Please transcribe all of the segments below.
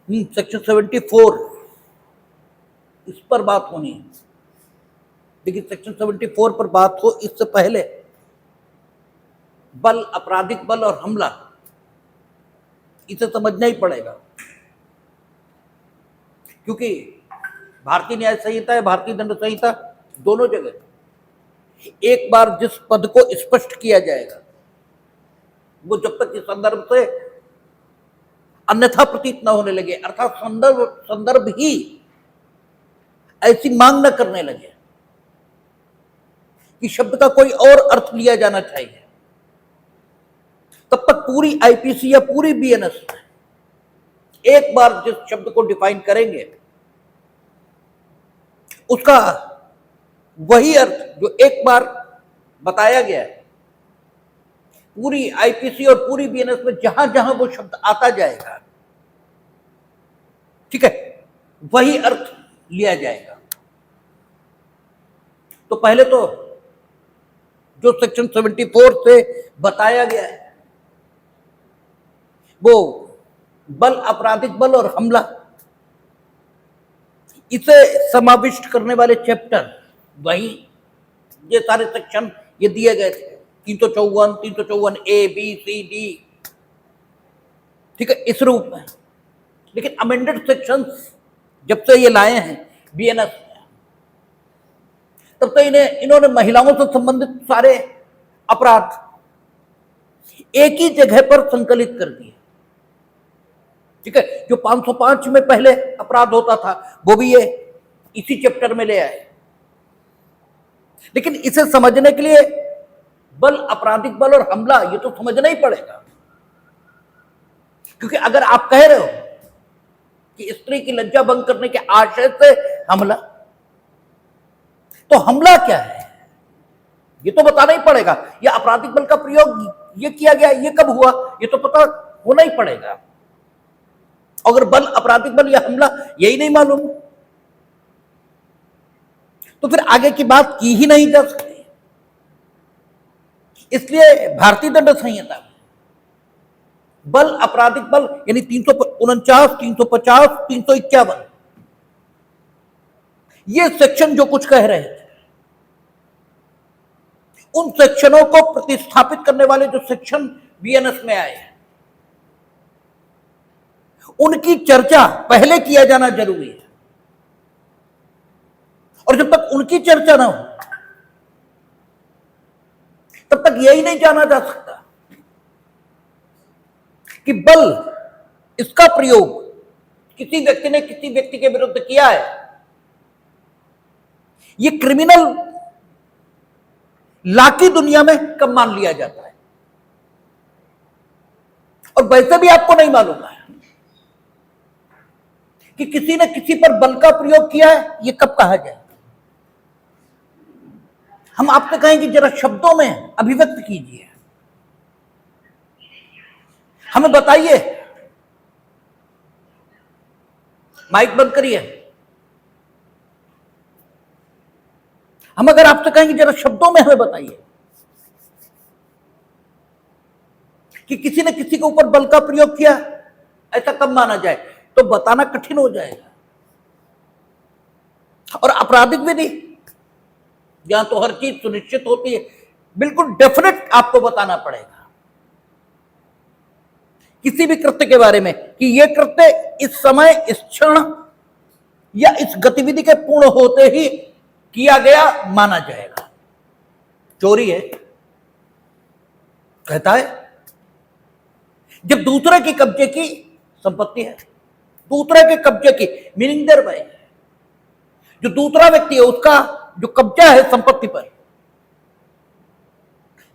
Section 74 इस पर बात होनी है। देखिए सेक्शन 74 पर बात हो इससे पहले बल, आपराधिक बल और हमला, इसे समझना ही पड़ेगा, क्योंकि भारतीय न्याय संहिता है, भारतीय दंड संहिता, दोनों जगह एक बार जिस पद को स्पष्ट किया जाएगा वो जब तक इस संदर्भ से अन्यथा प्रतीत न होने लगे, अर्थात संदर्भ ही ऐसी मांग न करने लगे कि शब्द का कोई और अर्थ लिया जाना चाहिए, तब तक पूरी आईपीसी या पूरी बीएनएस एक बार जिस शब्द को डिफाइन करेंगे उसका वही अर्थ जो एक बार बताया गया है, पूरी आईपीसी और पूरी बीएनएस में जहां जहां वो शब्द आता जाएगा, ठीक है, वही अर्थ लिया जाएगा। तो पहले तो जो सेक्शन 74 से बताया गया है वो बल, आपराधिक बल और हमला, इसे समाविष्ट करने वाले चैप्टर, वही ये सारे सेक्शन ये दिए गए थे 354 ए बी सी डी, ठीक है, इस रूप में। लेकिन अमेंडेड सेक्शंस जब से ये लाए हैं बीएनएस, तब तो इन्होंने महिलाओं से संबंधित सारे अपराध एक ही जगह पर संकलित कर दिए, ठीक है। जो 505 में पहले अपराध होता था वो भी ये इसी चैप्टर में ले आए। लेकिन इसे समझने के लिए बल, आपराधिक बल और हमला ये तो समझना ही पड़ेगा, क्योंकि अगर आप कह रहे हो कि स्त्री की लज्जा भंग करने के आशय से हमला, तो हमला क्या है ये तो बताना ही पड़ेगा। या आपराधिक बल का प्रयोग ये किया गया, ये कब हुआ ये तो पता होना ही पड़ेगा। अगर बल, आपराधिक बल या हमला यही नहीं मालूम तो फिर आगे की बात की ही नहीं जा सकती। इसलिए भारतीय दंड संहिता में बल, आपराधिक बल यानी 349, 350, 351 ये सेक्शन जो कुछ कह रहे थे, उन सेक्शनों को प्रतिस्थापित करने वाले जो सेक्शन बीएनएस में आए हैं उनकी चर्चा पहले किया जाना जरूरी है। और जब तक उनकी चर्चा ना हो तब तक यही नहीं जाना जा सकता कि बल, इसका प्रयोग किसी व्यक्ति ने किसी व्यक्ति के विरुद्ध किया है, ये क्रिमिनल लॉ की दुनिया में कब मान लिया जाता है। और वैसे भी आपको नहीं मालूम है कि किसी ने किसी पर बल का प्रयोग किया है, ये कब कहा जाए। हम आपसे कहेंगे जरा शब्दों में अभिव्यक्त कीजिए, हमें बताइए, माइक बंद करिए। हम अगर आपसे कहेंगे जरा शब्दों में हमें बताइए कि किसी ने किसी के ऊपर बल का प्रयोग किया, ऐसा कब माना जाए, तो बताना कठिन हो जाएगा। और आपराधिक विधि जहां तो हर चीज सुनिश्चित होती है, बिल्कुल डेफिनेट आपको बताना पड़ेगा किसी भी कृत्य के बारे में कि यह कृत्य इस समय, इस क्षण या इस गतिविधि के पूर्ण होते ही किया गया माना जाएगा। चोरी है, कहता है जब दूसरे के कब्जे की संपत्ति है, दूसरे के कब्जे की, मीनिंग देयर बाय जो दूसरा व्यक्ति है उसका जो कब्जा है संपत्ति पर,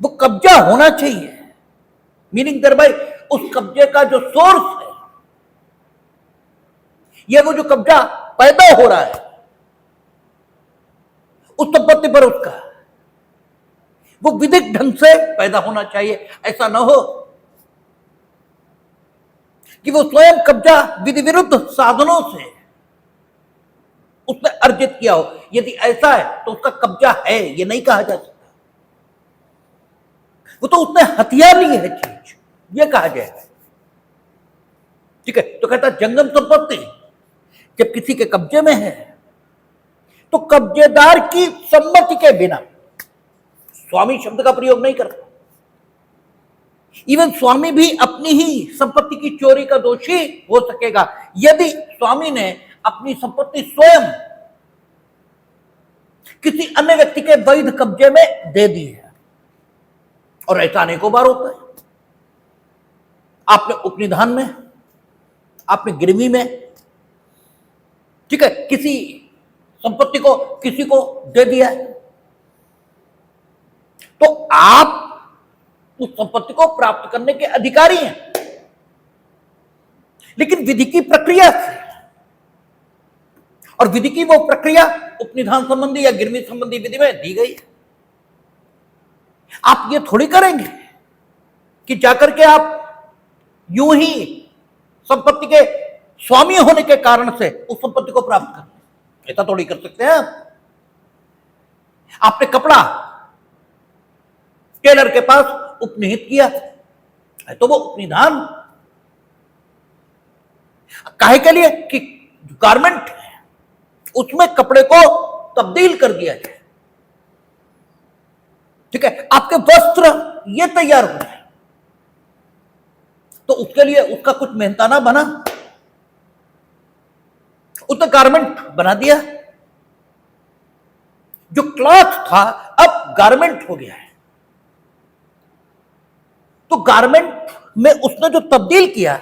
वो कब्जा होना चाहिए, मीनिंग देयर बाय उस कब्जे का जो सोर्स है, ये वो जो कब्जा पैदा हो रहा है उस संपत्ति पर, उसका वो विधिक ढंग से पैदा होना चाहिए। ऐसा ना हो कि वो स्वयं कब्जा विधि विरुद्ध साधनों से उसने अर्जित किया हो। यदि ऐसा है तो उसका कब्जा है, ये नहीं कहा जा सकता, वो तो उसने हथिया ली है चीज, ये कहा जाएगा। ठीक है, तो कहता जंगम संपत्ति जब किसी के कब्जे में है तो कब्जेदार की सम्मति के बिना स्वामी शब्द का प्रयोग नहीं करता। इवन स्वामी भी अपनी ही संपत्ति की चोरी का दोषी हो सकेगा यदि स्वामी ने अपनी संपत्ति स्वयं किसी अन्य व्यक्ति के वैध कब्जे में दे दी है, और ऐसा अनेकों बार होता है। आपने उपनिधान में, आपने गिरवी में, ठीक है, किसी संपत्ति को किसी को दे दिया है, तो आप उस संपत्ति को प्राप्त करने के अधिकारी हैं, लेकिन विधि की प्रक्रिया से, और विधि की वो प्रक्रिया उपनिधान संबंधी या गिरवी संबंधी विधि में दी गई है। आप ये थोड़ी करेंगे कि जाकर के आप यूं ही संपत्ति के स्वामी होने के कारण से उस संपत्ति को प्राप्त कर, ऐसा थोड़ी कर सकते हैं आप। आपने कपड़ा टेलर के पास उपनिहित किया है तो वो उपनिधान काहे के लिए कि गारमेंट है उसमें कपड़े को तब्दील कर दिया जाए, ठीक है। आपके वस्त्र ये तैयार हो रहे हैं तो उसके लिए उसका कुछ मेहनताना बना, उसने गारमेंट बना दिया। जो क्लॉथ था अब गारमेंट हो गया है, तो गारमेंट में उसने जो तब्दील किया,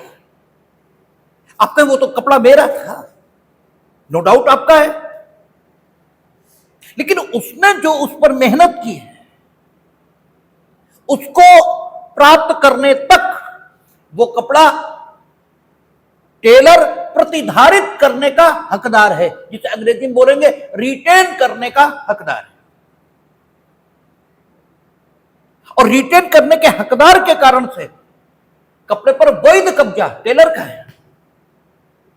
आपका वो तो कपड़ा मेरा था, नो डाउट आपका है, लेकिन उसने जो उस पर मेहनत की है उसको प्राप्त करने तक वो कपड़ा टेलर प्रतिधारित करने का हकदार है, जिसे अंग्रेजी में बोलेंगे रिटेन करने का हकदार है। और रिटेन करने के हकदार के कारण से कपड़े पर वैध कब्जा टेलर का है।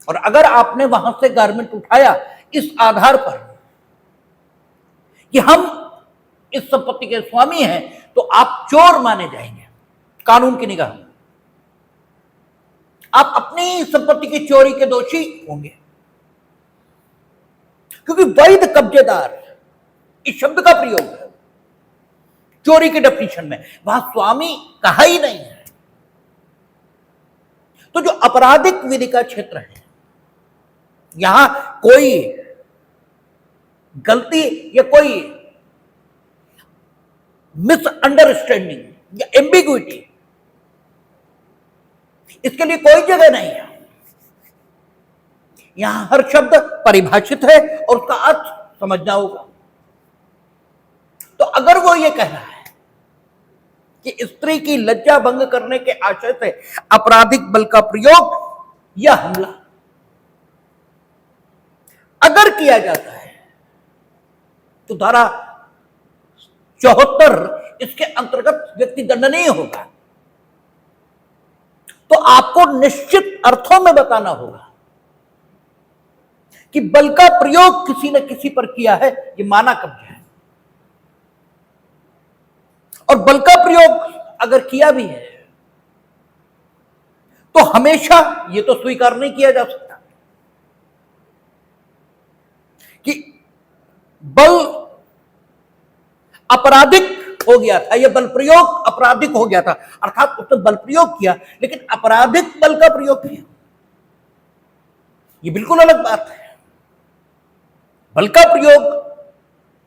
और अगर आपने वहां से गारमेंट उठाया इस आधार पर कि हम इस संपत्ति के स्वामी हैं, तो आप चोर माने जाएंगे कानून की निगाह में। आप अपनी संपत्ति की चोरी के दोषी होंगे, क्योंकि वैध कब्जेदार इस शब्द का प्रयोग है चोरी के डेफिनेशन में, वहां स्वामी कहा ही नहीं है। तो जो आपराधिक विधि का क्षेत्र है, यहां कोई गलती या कोई मिसअंडरस्टैंडिंग या एम्बिग्विटी, इसके लिए कोई जगह नहीं है। यहां हर शब्द परिभाषित है और उसका अर्थ समझना होगा। तो अगर वो ये कह रहा है कि स्त्री की लज्जा भंग करने के आशय से आपराधिक बल का प्रयोग या हमला अगर किया जाता है तो धारा 74 इसके अंतर्गत व्यक्ति दंडनीय होगा। तो आपको निश्चित अर्थों में बताना होगा कि बल का प्रयोग किसी न किसी पर किया है, ये माना कब्जा है। और बल का प्रयोग अगर किया भी है तो हमेशा ये तो स्वीकार नहीं किया जा सकता कि बल आपराधिक हो गया था, यह बल प्रयोग आपराधिक हो गया था, अर्थात उसने बल प्रयोग किया लेकिन आपराधिक बल का प्रयोग किया, यह बिल्कुल अलग बात है। बल का प्रयोग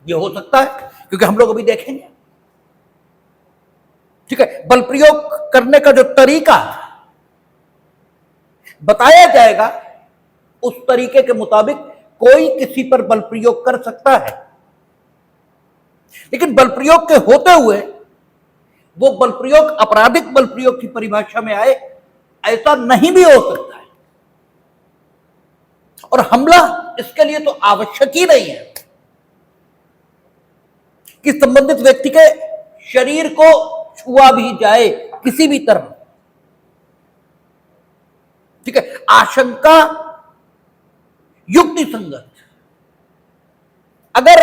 यह हो सकता है क्योंकि हम लोग अभी देखेंगे, ठीक है, बल प्रयोग करने का जो तरीका बताया जाएगा उस तरीके के मुताबिक कोई किसी पर बल प्रयोग कर सकता है, लेकिन बल प्रयोग के होते हुए वो बल प्रयोग आपराधिक बल प्रयोग की परिभाषा में आए, ऐसा नहीं भी हो सकता है। और हमला इसके लिए तो आवश्यक ही नहीं है कि संबंधित व्यक्ति के शरीर को छुआ भी जाए किसी भी तरह, ठीक है। आशंका युक्ति संगत अगर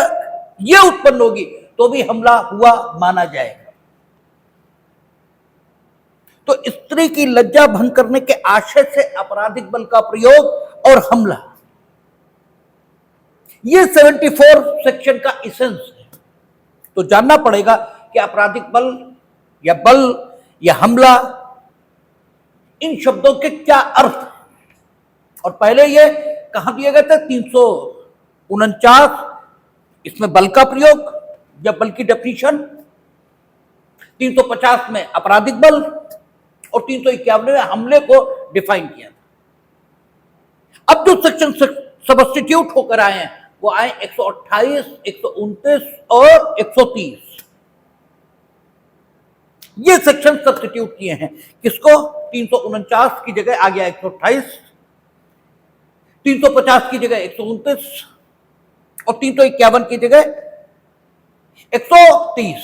यह उत्पन्न होगी तो भी हमला हुआ माना जाएगा। तो स्त्री की लज्जा भंग करने के आशय से आपराधिक बल का प्रयोग और हमला, ये 74 सेक्शन का इसेंस है। तो जानना पड़ेगा कि आपराधिक बल या हमला, इन शब्दों के क्या अर्थ है। और पहले ये कहां दिए गए थे? 349, इसमें बल का प्रयोग या बल की डेफिनेशन, 350 में आपराधिक बल और 351 में हमले को डिफाइन किया था। अब जो सेक्शन सब्स्टिट्यूट होकर आए हैं वो आए 128, 129 और 130। ये सेक्शन सब्स्टिट्यूट किए हैं। किसको? 349 की जगह आ गया 128, 350 की जगह 129 और 351 की जगह 130।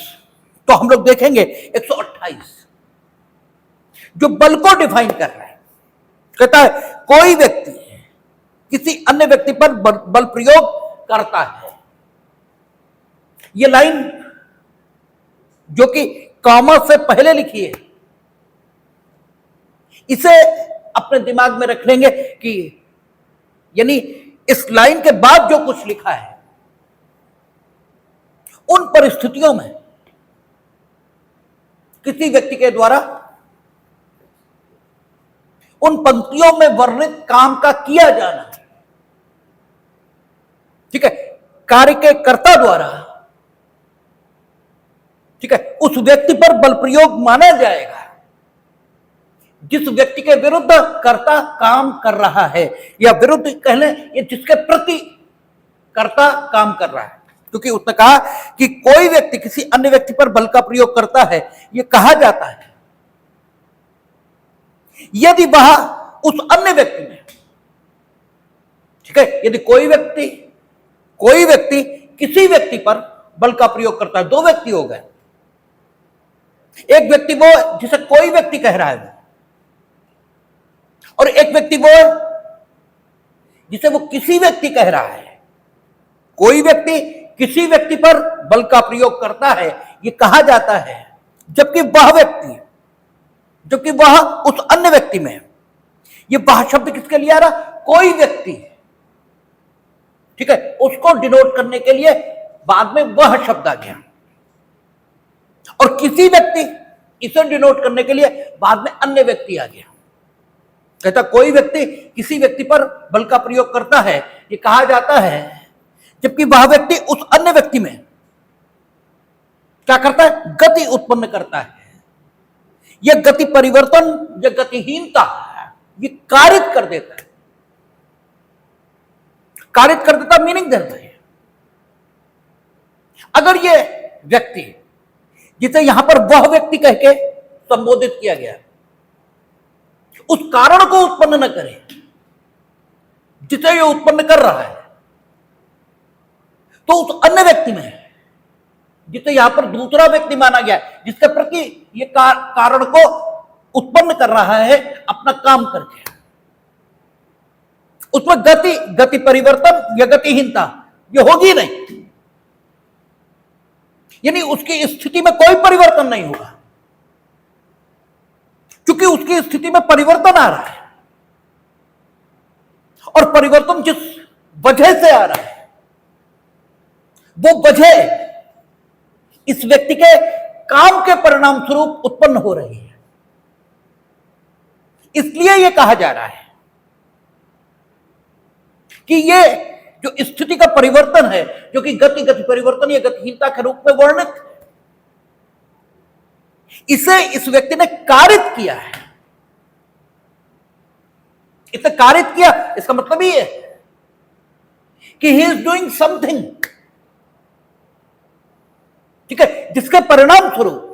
तो हम लोग देखेंगे 128 जो बल को डिफाइन कर रहा है, कहता है कोई व्यक्ति किसी अन्य व्यक्ति पर बल प्रयोग करता है। यह लाइन जो कि कॉमा से पहले लिखी है, इसे अपने दिमाग में रख लेंगे कि यानी इस लाइन के बाद जो कुछ लिखा है उन परिस्थितियों में किसी व्यक्ति के द्वारा उन पंक्तियों में वर्णित काम का किया जाना, ठीक है, कार्य के कर्ता द्वारा, ठीक है, उस व्यक्ति पर बल प्रयोग माना जाएगा जिस व्यक्ति के विरुद्ध कर्ता काम कर रहा है, या विरुद्ध कह लें ये जिसके प्रति कर्ता काम कर रहा है। क्योंकि उसने कहा कि कोई व्यक्ति किसी अन्य व्यक्ति पर बल का प्रयोग करता है, यह कहा जाता है यदि वह उस अन्य व्यक्ति में, ठीक है, यदि कोई व्यक्ति किसी व्यक्ति पर बल का प्रयोग करता है। दो व्यक्ति हो गए, एक व्यक्ति वो जिसे कोई व्यक्ति कह रहा है वो, और एक व्यक्ति वो जिसे वो किसी व्यक्ति कह रहा है। कोई व्यक्ति किसी व्यक्ति पर बल का प्रयोग करता है, यह कहा जाता है, जबकि वह उस अन्य व्यक्ति में, यह वह शब्द किसके लिए आ रहा? कोई व्यक्ति, ठीक है, उसको डिनोट करने के लिए बाद में वह शब्द आ गया, और किसी व्यक्ति इसे डिनोट करने के लिए बाद में अन्य व्यक्ति आ गया। कहता कोई व्यक्ति किसी व्यक्ति पर बल का प्रयोग करता है, यह कहा जाता है, जबकि वह व्यक्ति उस अन्य व्यक्ति में क्या करता है? गति उत्पन्न करता है। यह गति परिवर्तन या गतिहीनता यह कारित कर देता है, मीनिंग देता है। अगर यह व्यक्ति जिसे यहां पर वह व्यक्ति कह के संबोधित किया गया उस कारण को उत्पन्न न करे जिसे यह उत्पन्न कर रहा है, तो उस अन्य व्यक्ति में जिसे यहां पर दूसरा व्यक्ति माना गया, जिसके प्रति यह कारण को उत्पन्न कर रहा है अपना काम करके, उसमें गति परिवर्तन या गतिहीनता यह होगी नहीं, यानी उसकी स्थिति में कोई परिवर्तन नहीं होगा, क्योंकि उसकी स्थिति में परिवर्तन आ रहा है, और परिवर्तन जिस वजह से आ रहा है वो वजह इस व्यक्ति के काम के परिणाम स्वरूप उत्पन्न हो रही है। इसलिए यह कहा जा रहा है कि यह जो स्थिति का परिवर्तन है, जो कि गति परिवर्तन या गतिहीनता के रूप में वर्णित, इसे इस व्यक्ति ने कारित किया है। इसे कारित किया, इसका मतलब ये है कि ही इज डूइंग समथिंग, ठीक है, जिसके परिणाम स्वरूप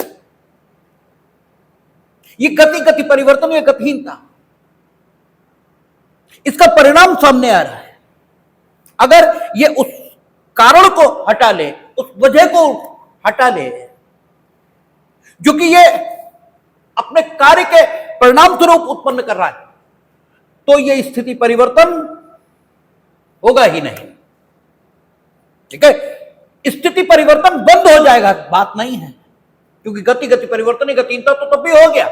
ये गति परिवर्तन या गतिहीनता, इसका परिणाम सामने आ रहा है। अगर ये उस कारण को हटा ले, उस वजह को हटा ले जो कि ये अपने कार्य के परिणाम स्वरूप उत्पन्न कर रहा है, तो ये स्थिति परिवर्तन होगा ही नहीं, ठीक है। स्थिति परिवर्तन बंद हो जाएगा, बात नहीं है, क्योंकि गति परिवर्तन या गतिहीनता तो तब भी हो गया,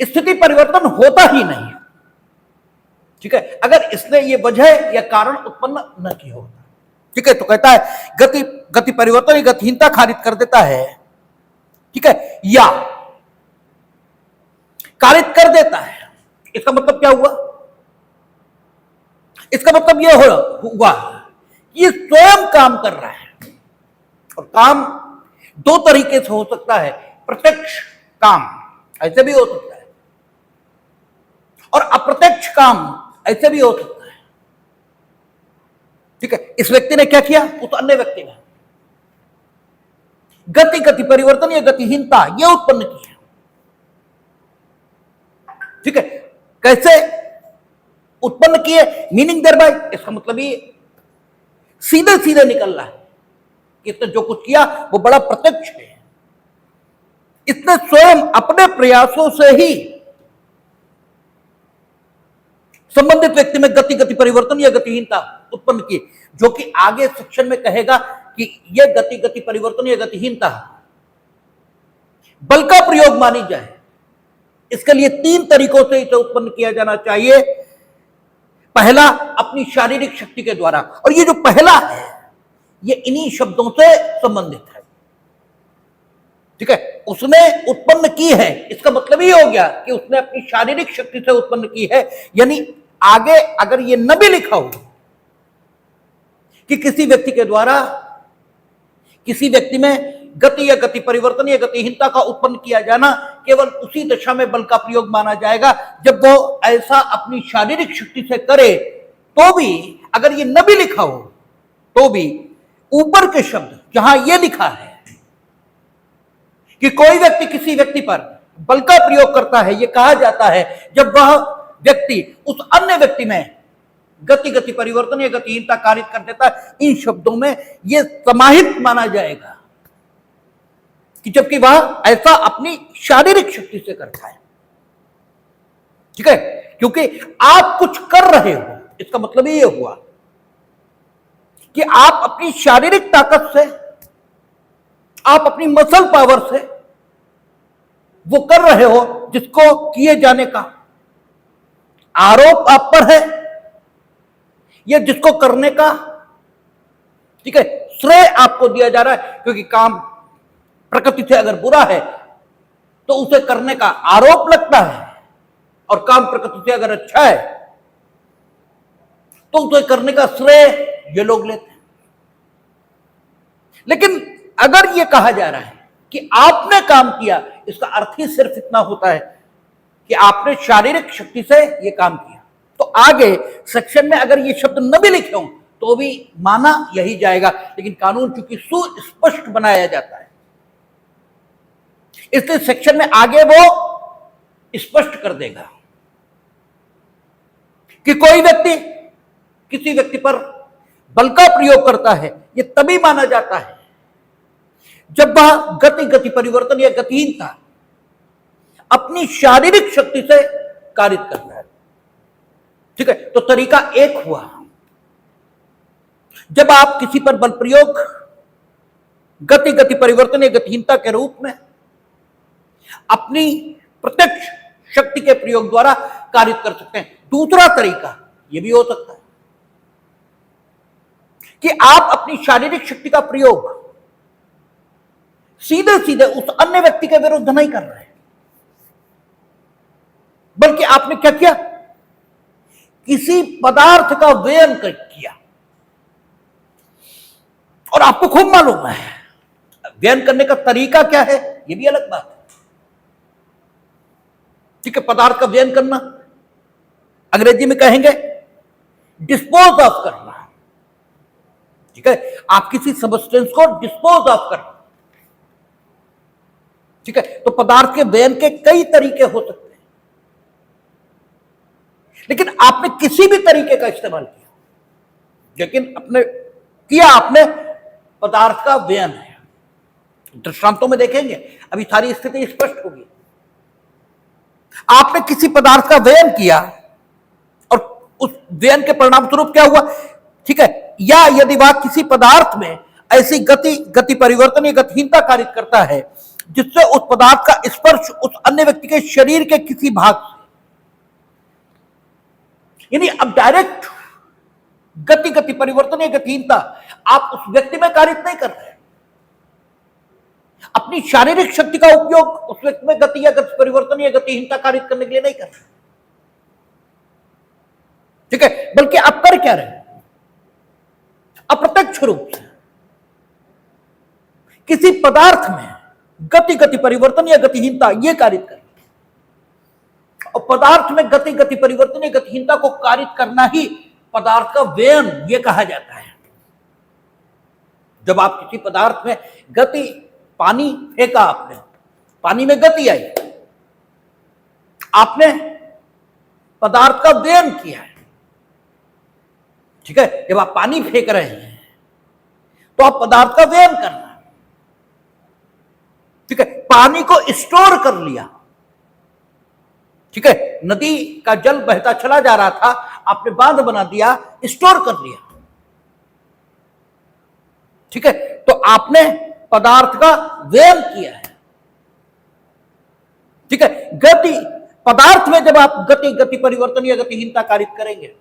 स्थिति परिवर्तन होता ही नहीं है, ठीक है, अगर इसने ये वजह या कारण उत्पन्न न किया होता। ठीक है, तो कहता है गति परिवर्तन या गतिहीनता खारिज कर देता है, ठीक है, या खारिज कर देता है। इसका मतलब क्या हुआ? इसका मतलब यह हुआ कि ये स्वयं काम कर रहा है, और काम दो तरीके से हो सकता है। प्रत्यक्ष काम ऐसे भी हो सकता है, और अप्रत्यक्ष काम ऐसे भी हो सकता है। ठीक है, इस व्यक्ति ने क्या किया, उस अन्य व्यक्ति ने गति परिवर्तन या गतिहीनता यह उत्पन्न की है। ठीक है, कैसे उत्पन्न किए? मीनिंग देयर बाय, इसका मतलब ये सीधे सीधे निकल रहा है कि इसने जो कुछ किया वो बड़ा प्रत्यक्ष है। इसने स्वयं अपने प्रयासों से ही संबंधित व्यक्ति में गति परिवर्तन या गतिहीनता उत्पन्न की, जो कि आगे सेक्शन में कहेगा कि यह गति परिवर्तन या गतिहीनता बल का प्रयोग मानी जाए। इसके लिए तीन तरीकों से इसे उत्पन्न किया जाना चाहिए। पहला, अपनी शारीरिक शक्ति के द्वारा, और ये जो पहला है ये इन्हीं शब्दों से संबंधित है। ठीक है, उसने उत्पन्न की है, इसका मतलब ये हो गया कि उसने अपनी शारीरिक शक्ति से उत्पन्न की है। यानी आगे अगर ये न भी लिखा हो कि किसी व्यक्ति के द्वारा किसी व्यक्ति में गति या गति परिवर्तन या गतिहीनता का उत्पन्न किया जाना, केवल उसी दशा में बल का प्रयोग माना जाएगा जब वो ऐसा अपनी शारीरिक शक्ति से करे। तो भी अगर ये न भी लिखा हो तो भी ऊपर के शब्द जहां यह लिखा है कि कोई व्यक्ति किसी व्यक्ति पर बल का प्रयोग करता है, यह कहा जाता है जब वह व्यक्ति उस अन्य व्यक्ति में गति परिवर्तन या गतिहीनता कारित कर देता है। इन शब्दों में यह समाहित माना जाएगा कि जबकि वह ऐसा अपनी शारीरिक शक्ति से करता है। ठीक है, क्योंकि आप कुछ कर रहे हो, इसका मतलब ये हुआ कि आप अपनी शारीरिक ताकत से, आप अपनी मसल पावर से वो कर रहे हो जिसको किए जाने का आरोप आप पर है, या जिसको करने का, ठीक है, श्रेय आपको दिया जा रहा है। क्योंकि काम प्रकृति से अगर बुरा है तो उसे करने का आरोप लगता है, और काम प्रकृति से अगर अच्छा है तो उसे करने का श्रेय ये लोग लेते हैं। लेकिन अगर ये कहा जा रहा है कि आपने काम किया, इसका अर्थ ही सिर्फ इतना होता है कि आपने शारीरिक शक्ति से ये काम किया। तो आगे सेक्शन में अगर ये शब्द न भी लिखे हों तो भी माना यही जाएगा, लेकिन कानून चूंकि सुस्पष्ट बनाया जाता है इसलिए सेक्शन में आगे वो स्पष्ट कर देगा कि कोई व्यक्ति किसी व्यक्ति पर बल का प्रयोग करता है, यह तभी माना जाता है जब वह गति परिवर्तन या गतिहीनता अपनी शारीरिक शक्ति से कारित करता है। ठीक है, तो तरीका एक हुआ, जब आप किसी पर बल प्रयोग गति परिवर्तन या गतिहीनता के रूप में अपनी प्रत्यक्ष शक्ति के प्रयोग द्वारा कारित कर सकते हैं। दूसरा तरीका यह भी हो सकता है कि आप अपनी शारीरिक शक्ति का प्रयोग सीधे सीधे उस अन्य व्यक्ति के विरुद्ध नहीं कर रहे, बल्कि आपने क्या किया, किसी पदार्थ का व्ययन किया। और आपको खूब मालूम है व्ययन करने का तरीका क्या है, यह भी अलग बात है। ठीक है, पदार्थ का व्ययन करना अंग्रेजी में कहेंगे डिस्पोज ऑफ करना। ठीक है, आप किसी सबस्टेंस को डिस्पोज ऑफ करना। ठीक है, तो पदार्थ के व्ययन के कई तरीके हो सकते हैं, लेकिन आपने किसी भी तरीके का इस्तेमाल किया, लेकिन आपने पदार्थ का व्ययन है। दृष्टांतों में देखेंगे, अभी सारी स्थिति स्पष्ट होगी। आपने किसी पदार्थ का व्ययन किया और उस व्ययन के परिणाम स्वरूप क्या हुआ, ठीक है, या यदि वह किसी पदार्थ में ऐसी गति परिवर्तन या गतिहीनता कारित करता है जिससे उस पदार्थ का स्पर्श उस अन्य व्यक्ति के शरीर के किसी भाग से, यानी अब डायरेक्ट गति परिवर्तन या गतिहीनता आप उस व्यक्ति में कारित नहीं कर रहे, अपनी शारीरिक शक्ति का उपयोग उस व्यक्ति में गति या गति परिवर्तन या गतिहीनता कारित करने के लिए नहीं कर रहे, ठीक है, बल्कि आप कर क्या रहे, अप्रत्यक्ष रूप से किसी पदार्थ में गति परिवर्तन या गतिहीनता यह कारित कर, और पदार्थ में गति परिवर्तन या गतिहीनता को कारित करना ही पदार्थ का व्ययन यह कहा जाता है। जब आप किसी पदार्थ में गति, पानी फेंका आपने, पानी में गति आई, आपने पदार्थ का व्ययन किया है, ठीक है। जब आप पानी फेंक रहे हैं तो आप पदार्थ का व्ययन कर रहे हैं, ठीक है। पानी को स्टोर कर लिया, ठीक है, नदी का जल बहता चला जा रहा था, आपने बांध बना दिया, स्टोर कर लिया, ठीक है। तो आपने पदार्थ का व्ययन किया है, ठीक है। गति, पदार्थ में जब आप गति परिवर्तन या गतिहीनता कारित करेंगे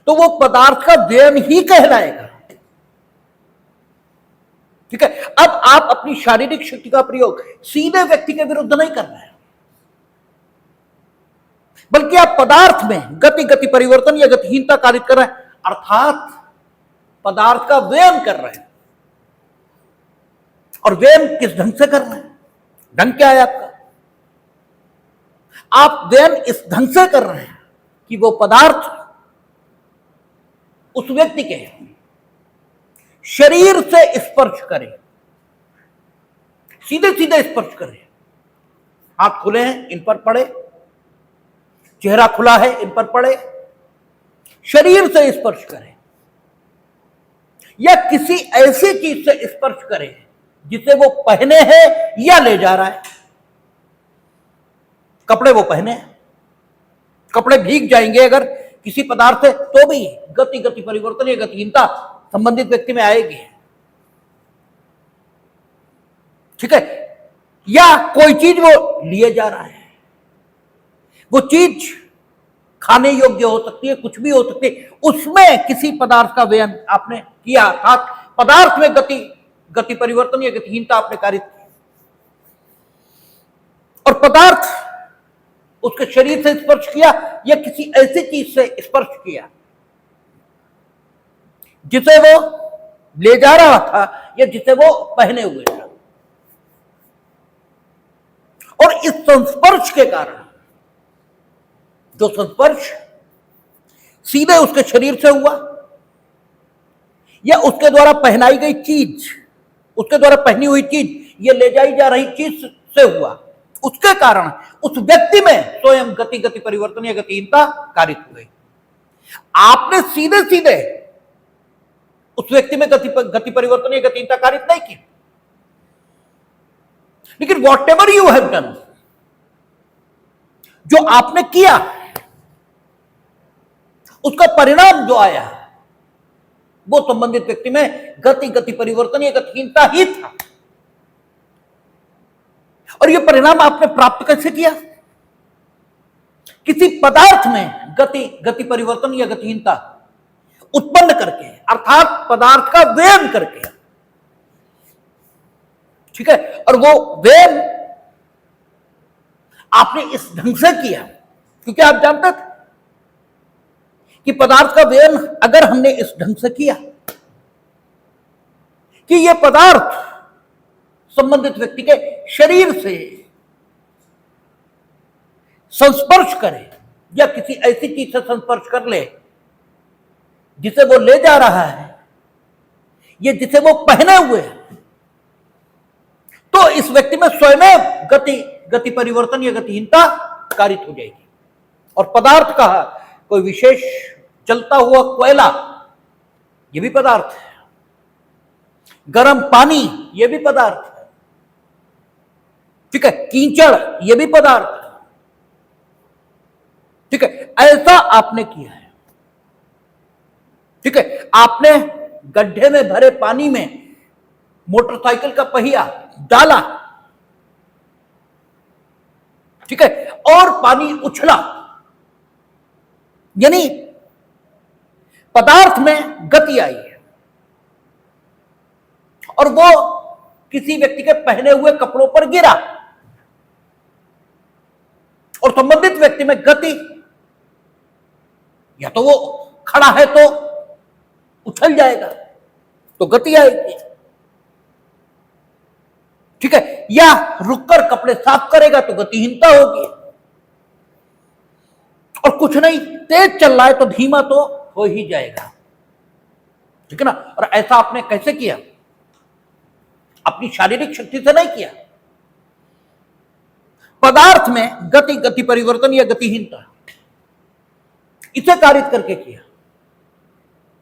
तो वो पदार्थ का व्ययन ही कहलाएगा, ठीक है। अब आप अपनी शारीरिक शक्ति का प्रयोग सीधे व्यक्ति के विरुद्ध नहीं कर रहे हैं, बल्कि आप पदार्थ में गति परिवर्तन या गतिहीनता कारित कर रहे हैं, अर्थात पदार्थ का व्ययन कर रहे हैं। और व्ययन किस ढंग से कर रहे हैं? ढंग क्या है आपका? आप व्ययन इस ढंग से कर रहे हैं कि वो पदार्थ उस व्यक्ति के शरीर से स्पर्श करे, सीधे सीधे स्पर्श करे। हाथ खुले हैं, इन पर पड़े, चेहरा खुला है, इन पर पड़े, शरीर से स्पर्श करे, या किसी ऐसी चीज से स्पर्श करे जिसे वो पहने हैं या ले जा रहा है। कपड़े वो पहने हैं, कपड़े भीग जाएंगे अगर किसी पदार्थ से, तो भी गति परिवर्तन या गतिहीनता संबंधित व्यक्ति में आएगी, ठीक है। या कोई चीज वो लिए जा रहा है, वो चीज खाने योग्य हो सकती है, कुछ भी हो सकती है, उसमें किसी पदार्थ का व्ययन आपने किया, अर्थात पदार्थ में गति परिवर्तन या गतिहीनता आपने कारित की, और पदार्थ उसके शरीर से स्पर्श किया या किसी ऐसी चीज से स्पर्श किया जिसे वो ले जा रहा था या जिसे वो पहने हुए था, और इस संस्पर्श के कारण, जो संस्पर्श सीधे उसके शरीर से हुआ या उसके द्वारा पहनाई गई चीज, उसके द्वारा पहनी हुई चीज, ये ले जाई जा रही चीज से हुआ, उसके कारण उस व्यक्ति में स्वयं गति परिवर्तन या गतिहीनता कारित हो गई। आपने सीधे सीधे उस व्यक्ति में गति परिवर्तन या गतिहीनता कारित नहीं की, लेकिन what ever you have done, जो आपने किया उसका परिणाम जो आया वो संबंधित व्यक्ति में गति परिवर्तन या गतिहीनता ही था। और यह परिणाम आपने प्राप्त कैसे किया? किसी पदार्थ में गति परिवर्तन या गतिहीनता उत्पन्न करके, अर्थात पदार्थ का व्ययन करके, ठीक है। और वो व्ययन आपने इस ढंग से किया क्योंकि आप जानते थे कि पदार्थ का व्ययन अगर हमने इस ढंग से किया कि यह पदार्थ संबंधित व्यक्ति के शरीर से संस्पर्श करे या किसी ऐसी चीज से संस्पर्श कर ले जिसे वो ले जा रहा है या जिसे वो पहने हुए है, तो इस व्यक्ति में स्वयं गति परिवर्तन या गतिहीनता कारित हो जाएगी। और पदार्थ का कोई विशेष चलता हुआ कोयला, यह भी पदार्थ है, गर्म पानी यह भी पदार्थ है, ठीक है, कीचड़ यह भी पदार्थ है, ठीक है। ऐसा आपने किया है, ठीक है। आपने गड्ढे में भरे पानी में मोटरसाइकिल का पहिया डाला, ठीक है, और पानी उछला, यानी पदार्थ में गति आई है, और वो किसी व्यक्ति के पहने हुए कपड़ों पर गिरा, और संबंधित व्यक्ति में गति, या तो वो खड़ा है तो उछल जाएगा, तो गति आएगी, ठीक है, या रुककर कपड़े साफ करेगा तो गतिहीनता होगी, और कुछ नहीं, तेज चल रहा है तो धीमा तो हो ही जाएगा, ठीक है ना। और ऐसा आपने कैसे किया? अपनी शारीरिक शक्ति से नहीं किया, पदार्थ में गति परिवर्तन या गतिहीनता, इसे कारित करके किया,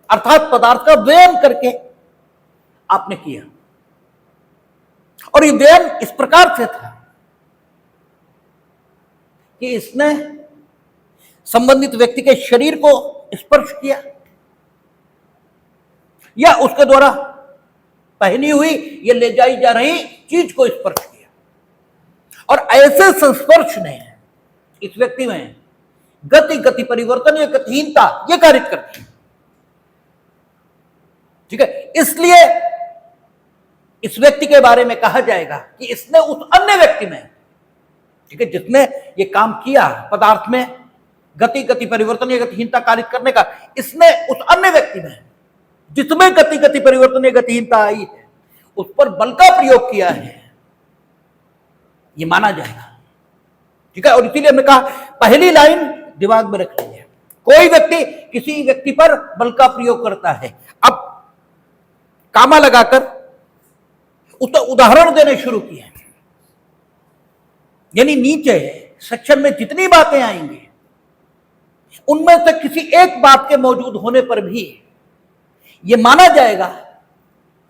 अर्थात पदार्थ का व्ययन करके आपने किया। और ये व्ययन इस प्रकार से था कि इसने संबंधित व्यक्ति के शरीर को स्पर्श किया, या उसके द्वारा पहनी हुई या ले जाई जा रही चीज को स्पर्श किया, और ऐसे संस्पर्श ने इस व्यक्ति में गति परिवर्तन या गतिहीनता ये कारित करती है, ठीक है। इसलिए इस व्यक्ति के बारे में कहा जाएगा कि इसने उस अन्य व्यक्ति में, ठीक है, जिसने ये काम किया पदार्थ में गति परिवर्तन या गतिहीनता कारित करने का, इसने उस अन्य व्यक्ति में जिसमें गति परिवर्तन या गतिहीनता आई है उस पर बल का प्रयोग किया है, ये माना जाएगा, ठीक है। और इसीलिए हमने कहा पहली लाइन दिमाग में रख लीजिए, कोई व्यक्ति किसी व्यक्ति पर बल का प्रयोग करता है, अब कामा लगाकर उसका उदाहरण देने शुरू किए, यानी नीचे सेक्शन में जितनी बातें आएंगी उनमें से किसी एक बात के मौजूद होने पर भी यह माना जाएगा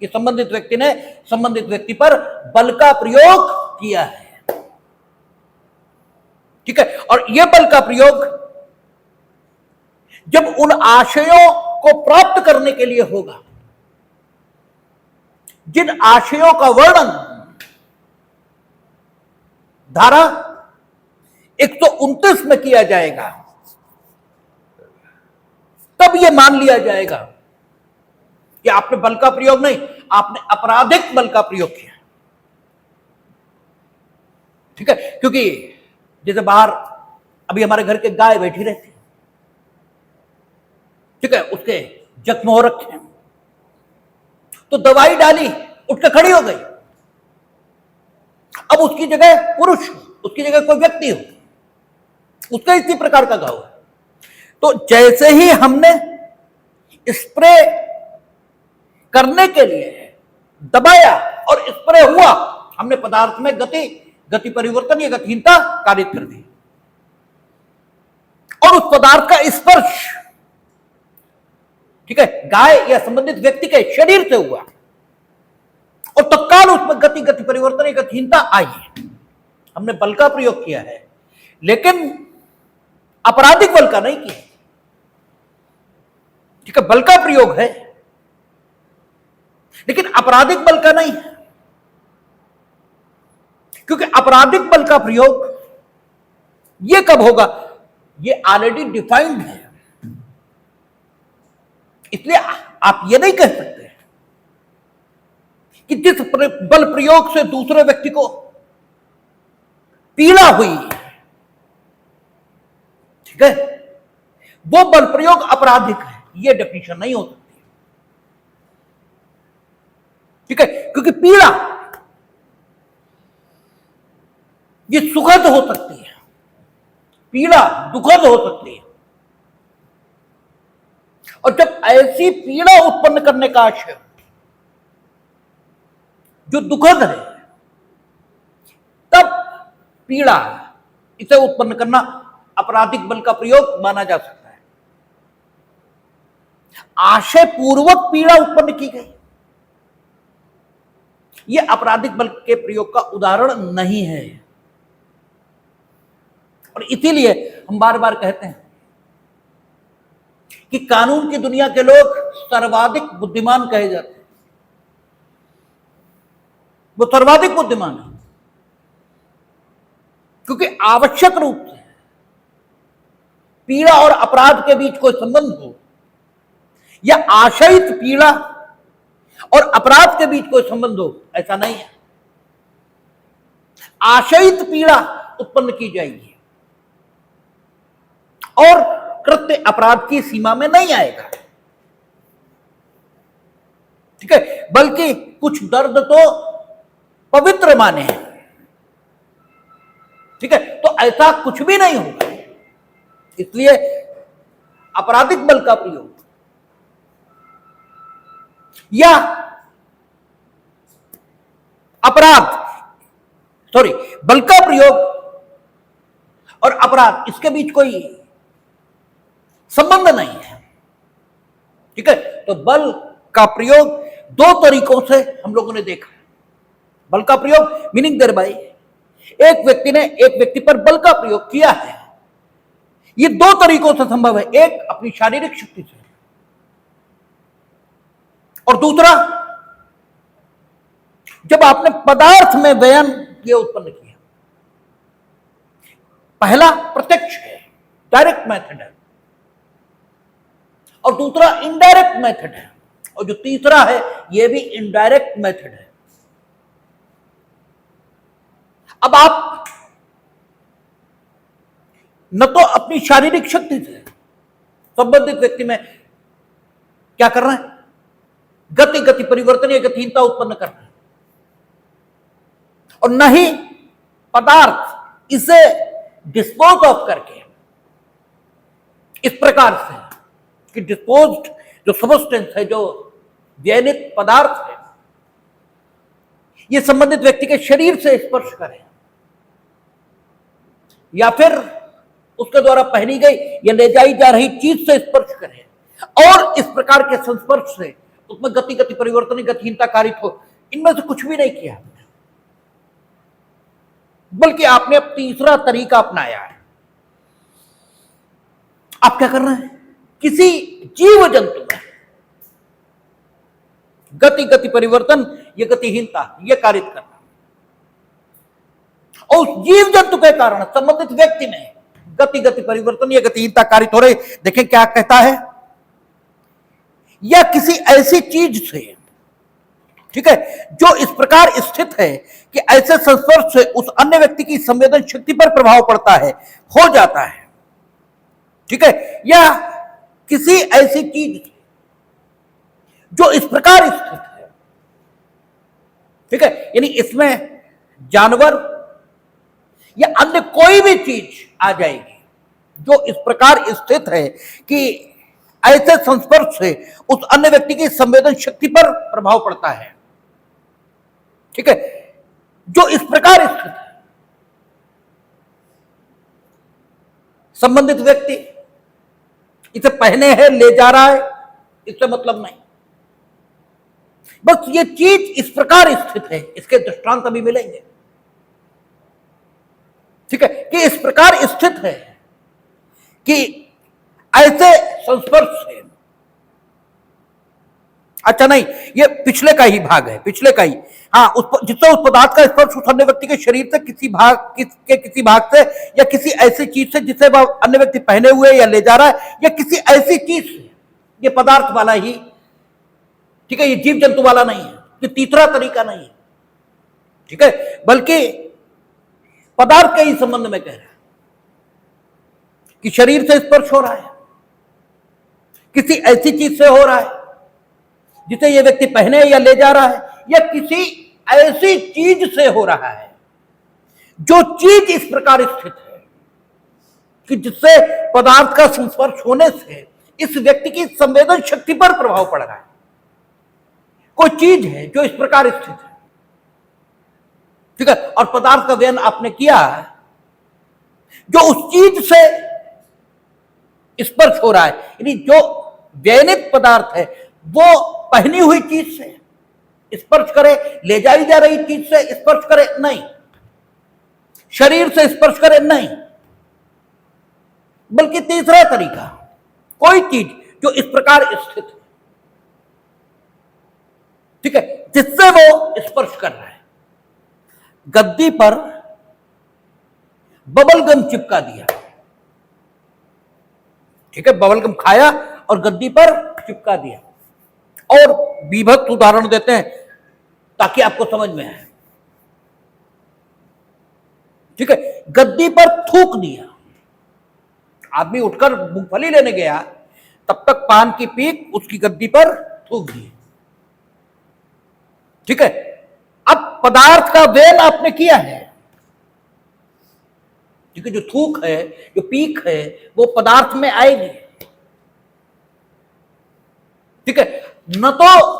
कि संबंधित व्यक्ति ने संबंधित व्यक्ति पर बल का प्रयोग किया है, ठीक है। और यह बल का प्रयोग जब उन आशयों को प्राप्त करने के लिए होगा जिन आशयों का वर्णन धारा 129 में किया जाएगा, तब यह मान लिया जाएगा कि आपने बल का प्रयोग नहीं, आपने आपराधिक बल का प्रयोग किया, ठीक है। क्योंकि जैसे बाहर अभी हमारे घर के गाय बैठी रहती, ठीक है, उसके जख्म हो रखे हैं, तो दवाई डाली, उठ के खड़ी हो गई, अब उसकी जगह पुरुष, उसकी जगह कोई व्यक्ति हो, उसका इसी प्रकार का घाव है, तो जैसे ही हमने स्प्रे करने के लिए दबाया और स्प्रे हुआ, हमने पदार्थ में गति परिवर्तन या गतिहीनता कारित कर दी, और उस पदार्थ का स्पर्श, ठीक है, गाय या संबंधित व्यक्ति के शरीर से हुआ, और तत्काल उसमें गति परिवर्तन या गतिहीनता आई, हमने बल का प्रयोग किया है, लेकिन आपराधिक बल का नहीं किया, ठीक है। बल का प्रयोग है लेकिन आपराधिक बल का नहीं है, क्योंकि आपराधिक बल का प्रयोग यह कब होगा, यह ऑलरेडी डिफाइंड है, इसलिए आप यह नहीं कह सकते कि जिस बल प्रयोग से दूसरे व्यक्ति को पीड़ा हुई, ठीक है, वो बल प्रयोग आपराधिक है, यह डेफिनेशन नहीं हो सकती, ठीक है। क्योंकि पीड़ा ये सुखद हो सकती है, पीड़ा दुखद हो सकती है, और जब ऐसी पीड़ा उत्पन्न करने का आशय जो दुखद है, तब पीड़ा इसे उत्पन्न करना आपराधिक बल का प्रयोग माना जा सकता है। आशय पूर्वक पीड़ा उत्पन्न की गई, यह आपराधिक बल के प्रयोग का उदाहरण नहीं है, और इसीलिए हम बार बार कहते हैं कि कानून की दुनिया के लोग सर्वाधिक बुद्धिमान कहे जाते हैं, वो सर्वाधिक बुद्धिमान है, क्योंकि आवश्यक रूप से पीड़ा और अपराध के बीच कोई संबंध हो, या आशयित पीड़ा और अपराध के बीच कोई संबंध हो, ऐसा नहीं है। आशयित पीड़ा उत्पन्न की जाएगी और कृत्य अपराध की सीमा में नहीं आएगा, ठीक है, बल्कि कुछ दर्द तो पवित्र माने हैं, ठीक है, तो ऐसा कुछ भी नहीं होगा। इसलिए आपराधिक बल का प्रयोग या बल का प्रयोग और अपराध, इसके बीच कोई संबंध नहीं है, ठीक है। तो बल का प्रयोग दो तरीकों से हम लोगों ने देखा। बल का प्रयोग मीनिंग देयर बाय, एक व्यक्ति ने एक व्यक्ति पर बल का प्रयोग किया है, ये दो तरीकों से संभव है। एक अपनी शारीरिक शक्ति से, और दूसरा जब आपने पदार्थ में बयान ये उत्पन्न किया। पहला प्रत्यक्ष है, डायरेक्ट मेथड है, और दूसरा इनडायरेक्ट मेथड है, और जो तीसरा है यह भी इनडायरेक्ट मेथड है। अब आप न तो अपनी शारीरिक शक्ति से संबंधित व्यक्ति में क्या कर रहे हैं, गति परिवर्तन या गतिहीनता उत्पन्न कर रहे हैं, और न ही पदार्थ इसे डिस्पोज ऑफ करके इस प्रकार से कि डिस्पोज्ड जो सबस्टेंस है, जो व्ययनित पदार्थ है, यह संबंधित व्यक्ति के शरीर से स्पर्श करे या फिर उसके द्वारा पहनी गई या ले जाई जा रही चीज से स्पर्श करे, और इस प्रकार के संस्पर्श से उसमें गति परिवर्तन गतिहीनता कारित हो। इनमें से कुछ भी नहीं किया, बल्कि आपने अब तीसरा तरीका अपनाया है। आप क्या कर रहे हैं, किसी जीव जंतु में गति परिवर्तन या गतिहीनता यह कारित करना, और उस जीव जंतु के कारण संबंधित व्यक्ति में गति परिवर्तन या गतिहीनता कारित हो रही। देखें क्या कहता है, या किसी ऐसी चीज से, ठीक है, जो इस प्रकार स्थित है कि ऐसे संस्पर्श से उस अन्य व्यक्ति की संवेदन शक्ति पर प्रभाव पड़ता है, हो जाता है, ठीक है, या किसी ऐसी चीज जो इस प्रकार स्थित है, ठीक है, यानी इसमें जानवर या अन्य कोई भी चीज आ जाएगी जो इस प्रकार स्थित है कि ऐसे संस्पर्श से उस अन्य व्यक्ति की संवेदन शक्ति पर प्रभाव पड़ता है, ठीक है, जो इस प्रकार स्थित है। संबंधित व्यक्ति इसे पहने है, ले जा रहा है, इससे मतलब नहीं, बस ये चीज इस प्रकार स्थित है। इसके दृष्टांत अभी मिलेंगे, ठीक है, कि इस प्रकार स्थित है कि ऐसे संस्पर्श से, अच्छा नहीं, ये पिछले का ही भाग है, पिछले का ही, हाँ, जिससे उस पदार्थ का स्पर्श उस अन्य व्यक्ति के शरीर से किसी भाग से या किसी ऐसी चीज से जिसे वह अन्य व्यक्ति पहने हुए या ले जा रहा है, या किसी ऐसी चीज से, ये पदार्थ वाला ही, ठीक है, ये जीव जंतु वाला नहीं है, ये तीसरा तरीका नहीं है, ठीक है, बल्कि पदार्थ के ही संबंध में कह रहा है कि शरीर से स्पर्श हो रहा है, किसी ऐसी चीज से हो रहा है जिसे यह व्यक्ति पहने या ले जा रहा है, या किसी ऐसी चीज से हो रहा है जो चीज इस प्रकार स्थित है कि जिससे पदार्थ का संस्पर्श होने से इस व्यक्ति की संवेदन शक्ति पर प्रभाव पड़ रहा है। कोई चीज है जो इस प्रकार स्थित है, ठीक है, और पदार्थ का व्ययन आपने किया जो उस चीज से स्पर्श हो रहा है, यानी जो व्ययनित पदार्थ है वो पहनी हुई चीज से स्पर्श करे, ले जाई जा रही चीज से स्पर्श करे नहीं, शरीर से स्पर्श करे नहीं, बल्कि तीसरा तरीका, कोई चीज जो इस प्रकार स्थित है, ठीक है, जिससे वो स्पर्श कर रहा है, गद्दी पर बबल गम चिपका दिया। ठीक है, बबल गम खाया और गद्दी पर चिपका दिया। और विभक्त उदाहरण देते हैं ताकि आपको समझ में आए। ठीक है, गद्दी पर थूक दिया। आदमी उठकर मूंगफली लेने गया, तब तक पान की पीक उसकी गद्दी पर थूक दी। ठीक है, अब पदार्थ का वेन आपने किया है। ठीक है, जो थूक है, जो पीक है, वो पदार्थ में आएगी। ठीक है, न तो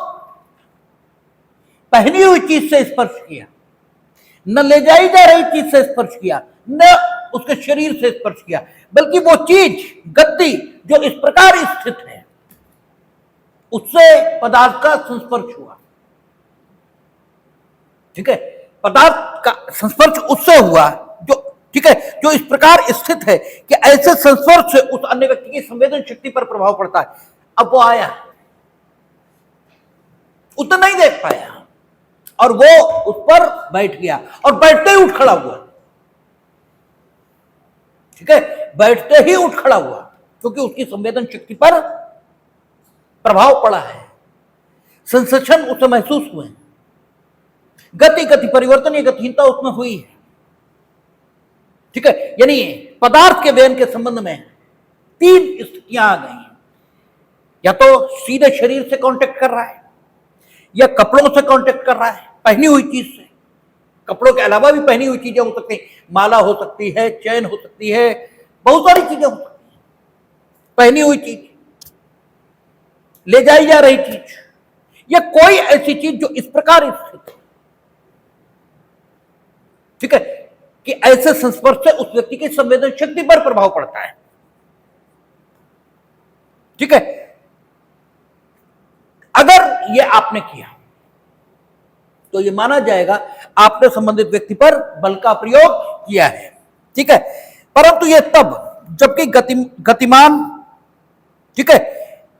पहनी हुई चीज से स्पर्श किया, न ले जाई जा रही चीज से स्पर्श किया, न उसके शरीर से स्पर्श किया, बल्कि वो चीज गद्दी जो इस प्रकार स्थित है उससे पदार्थ का संस्पर्श हुआ। ठीक है, पदार्थ का संस्पर्श उससे हुआ जो, ठीक है, जो इस प्रकार स्थित है कि ऐसे संस्पर्श से उस अन्य व्यक्ति की संवेदन शक्ति पर प्रभाव पड़ता है। अब वो आया, उतना नहीं देख पाया और वो उस पर बैठ गया और बैठते ही उठ खड़ा हुआ। ठीक है, बैठते ही उठ खड़ा हुआ क्योंकि उसकी संवेदन शक्ति पर प्रभाव पड़ा है, सेंसेशन उसे महसूस हुए, गति परिवर्तन या गतिहीनता उसमें हुई है। ठीक है, यानी पदार्थ के वेन के संबंध में तीन स्थितियां आ गई। या तो सीधे शरीर से कांटेक्ट कर रहा है, या कपड़ों से कांटेक्ट कर रहा है, पहनी हुई चीज से। कपड़ों के अलावा भी पहनी हुई चीजें हो सकती हैं, माला हो सकती है, चैन हो सकती है, बहुत सारी चीजें हो सकती हैं। पहनी हुई चीज, ले जाई जा रही चीज, या कोई ऐसी चीज जो इस प्रकार स्थित है। ठीक है, कि ऐसे संस्पर्श से उस व्यक्ति की संवेदन शक्ति पर प्रभाव पड़ता है। ठीक है, अगर ये आपने किया तो ये माना जाएगा आपने संबंधित व्यक्ति पर बल का प्रयोग किया है। ठीक है, परंतु ये तब जबकि गतिमान, ठीक है,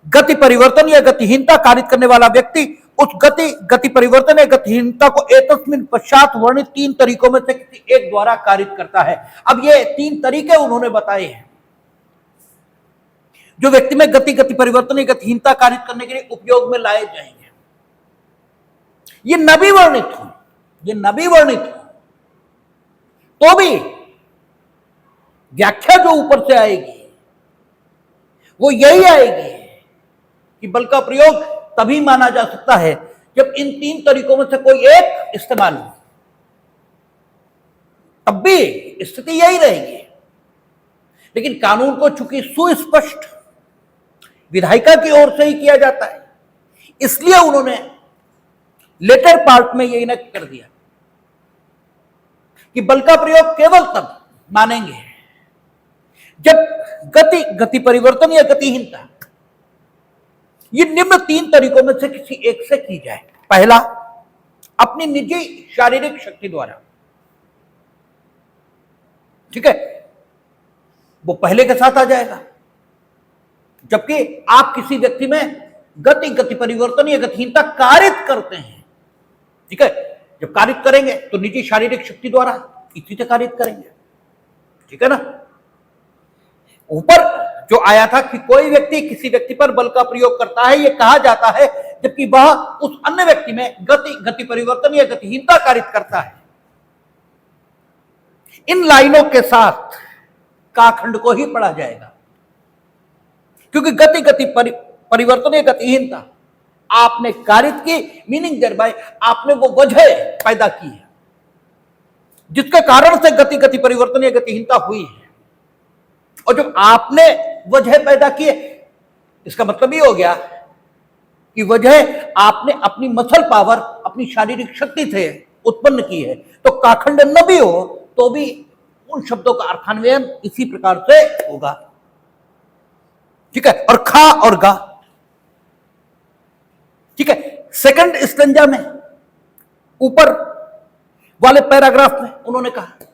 गति परिवर्तन या गतिहीनता कारित करने वाला व्यक्ति उस गति परिवर्तन या गतिहीनता को एतस्मिन् पश्चात वर्णित तीन तरीकों में से किसी एक द्वारा कारित करता है। अब ये तीन तरीके उन्होंने बताए हैं जो व्यक्ति में गति परिवर्तन या गतिहीनता कारित करने के लिए उपयोग में लाए जाएंगे। ये नबी वर्णित हो तो भी व्याख्या जो ऊपर से आएगी वो यही आएगी कि बल का प्रयोग तभी माना जा सकता है जब इन तीन तरीकों में से कोई एक इस्तेमाल हो, तब भी स्थिति यही रहेगी। लेकिन कानून को चूंकि सुस्पष्ट विधायिका की ओर से ही किया जाता है, इसलिए उन्होंने लेटर पार्ट में यही नक्की कर दिया कि बल का प्रयोग केवल तब मानेंगे जब गति परिवर्तन या गतिहीनता ये निम्न तीन तरीकों में से किसी एक से की जाए। पहला, अपनी निजी शारीरिक शक्ति द्वारा। ठीक है, वो पहले के साथ आ जाएगा। जबकि आप किसी व्यक्ति में गति परिवर्तन या गतिहीनता कारित करते हैं। ठीक है, जब कारित करेंगे तो निजी शारीरिक शक्ति द्वारा इसी से कारित करेंगे। ठीक है ना, ऊपर जो आया था कि कोई व्यक्ति किसी व्यक्ति पर बल का प्रयोग करता है, यह कहा जाता है जबकि वह उस अन्य व्यक्ति में गति परिवर्तन या गतिहीनता कारित करता है। इन लाइनों के साथ काखंड को ही पढ़ा जाएगा क्योंकि गति परिवर्तन या गतिहीनता आपने कारित की, मीनिंग देयर बाय आपने वो वजह पैदा की है जिसके कारण से गति परिवर्तन या गतिहीनता हुई है। और जब आपने वजह पैदा की है, इसका मतलब ये हो गया कि वजह आपने अपनी मसल पावर, अपनी शारीरिक शक्ति से उत्पन्न की है। तो काखंड न भी हो तो भी उन शब्दों का अर्थान्वयन इसी प्रकार से होगा। ठीक है, और खा और गा। ठीक है, सेकंड स्टेंजा में ऊपर वाले पैराग्राफ में उन्होंने कहा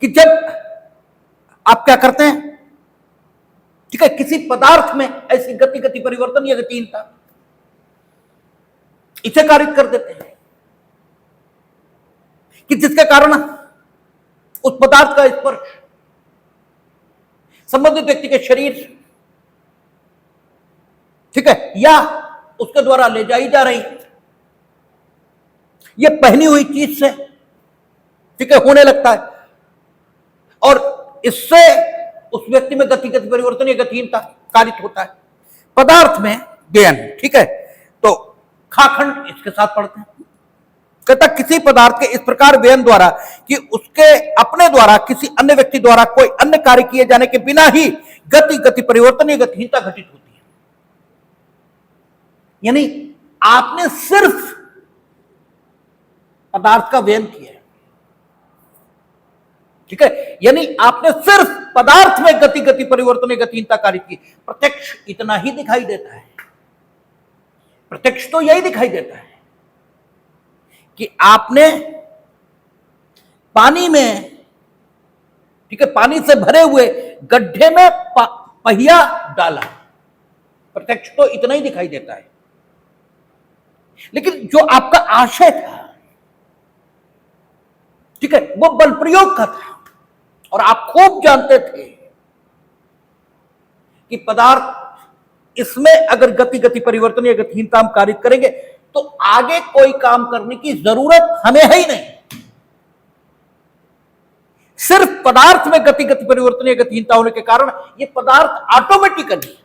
कि जब आप क्या करते हैं, ठीक है, किसी पदार्थ में ऐसी गति परिवर्तन या गतिहीनता इसे कारित कर देते हैं। कि जिसके कारण उस पदार्थ का स्पर्श संबंधित व्यक्ति के शरीर, ठीक है, या उसके द्वारा ले जाई जा रही ये पहनी हुई चीज से, ठीक है, होने लगता है और इससे उस व्यक्ति में गति परिवर्तन या गतिहीनता कारित होता है। पदार्थ में व्ययन, ठीक है, तो खाखंड इसके साथ पढ़ते हैं। कहता किसी पदार्थ के इस प्रकार व्ययन द्वारा कि उसके अपने द्वारा किसी अन्य व्यक्ति द्वारा कोई अन्य कार्य किए जाने के बिना ही गति परिवर्तन या गतिहीनता घटित होती है। यानी आपने सिर्फ पदार्थ का व्ययन किया है, ठीक है, यानी आपने सिर्फ पदार्थ में गति परिवर्तन या गतिहीनता कारित की। प्रत्यक्ष इतना ही दिखाई देता है, प्रत्यक्ष तो यही दिखाई देता है कि आपने पानी में, ठीक है, पानी से भरे हुए गड्ढे में पहिया डाला, प्रत्यक्ष तो इतना ही दिखाई देता है। लेकिन जो आपका आशय था, ठीक है, वो बल प्रयोग का था और आप खूब जानते थे कि पदार्थ इसमें अगर गति परिवर्तन या गतिहीनता हम कारित करेंगे तो आगे कोई काम करने की जरूरत हमें है ही नहीं। सिर्फ पदार्थ में गति परिवर्तन या गतिहीनता होने के कारण यह पदार्थ ऑटोमेटिकली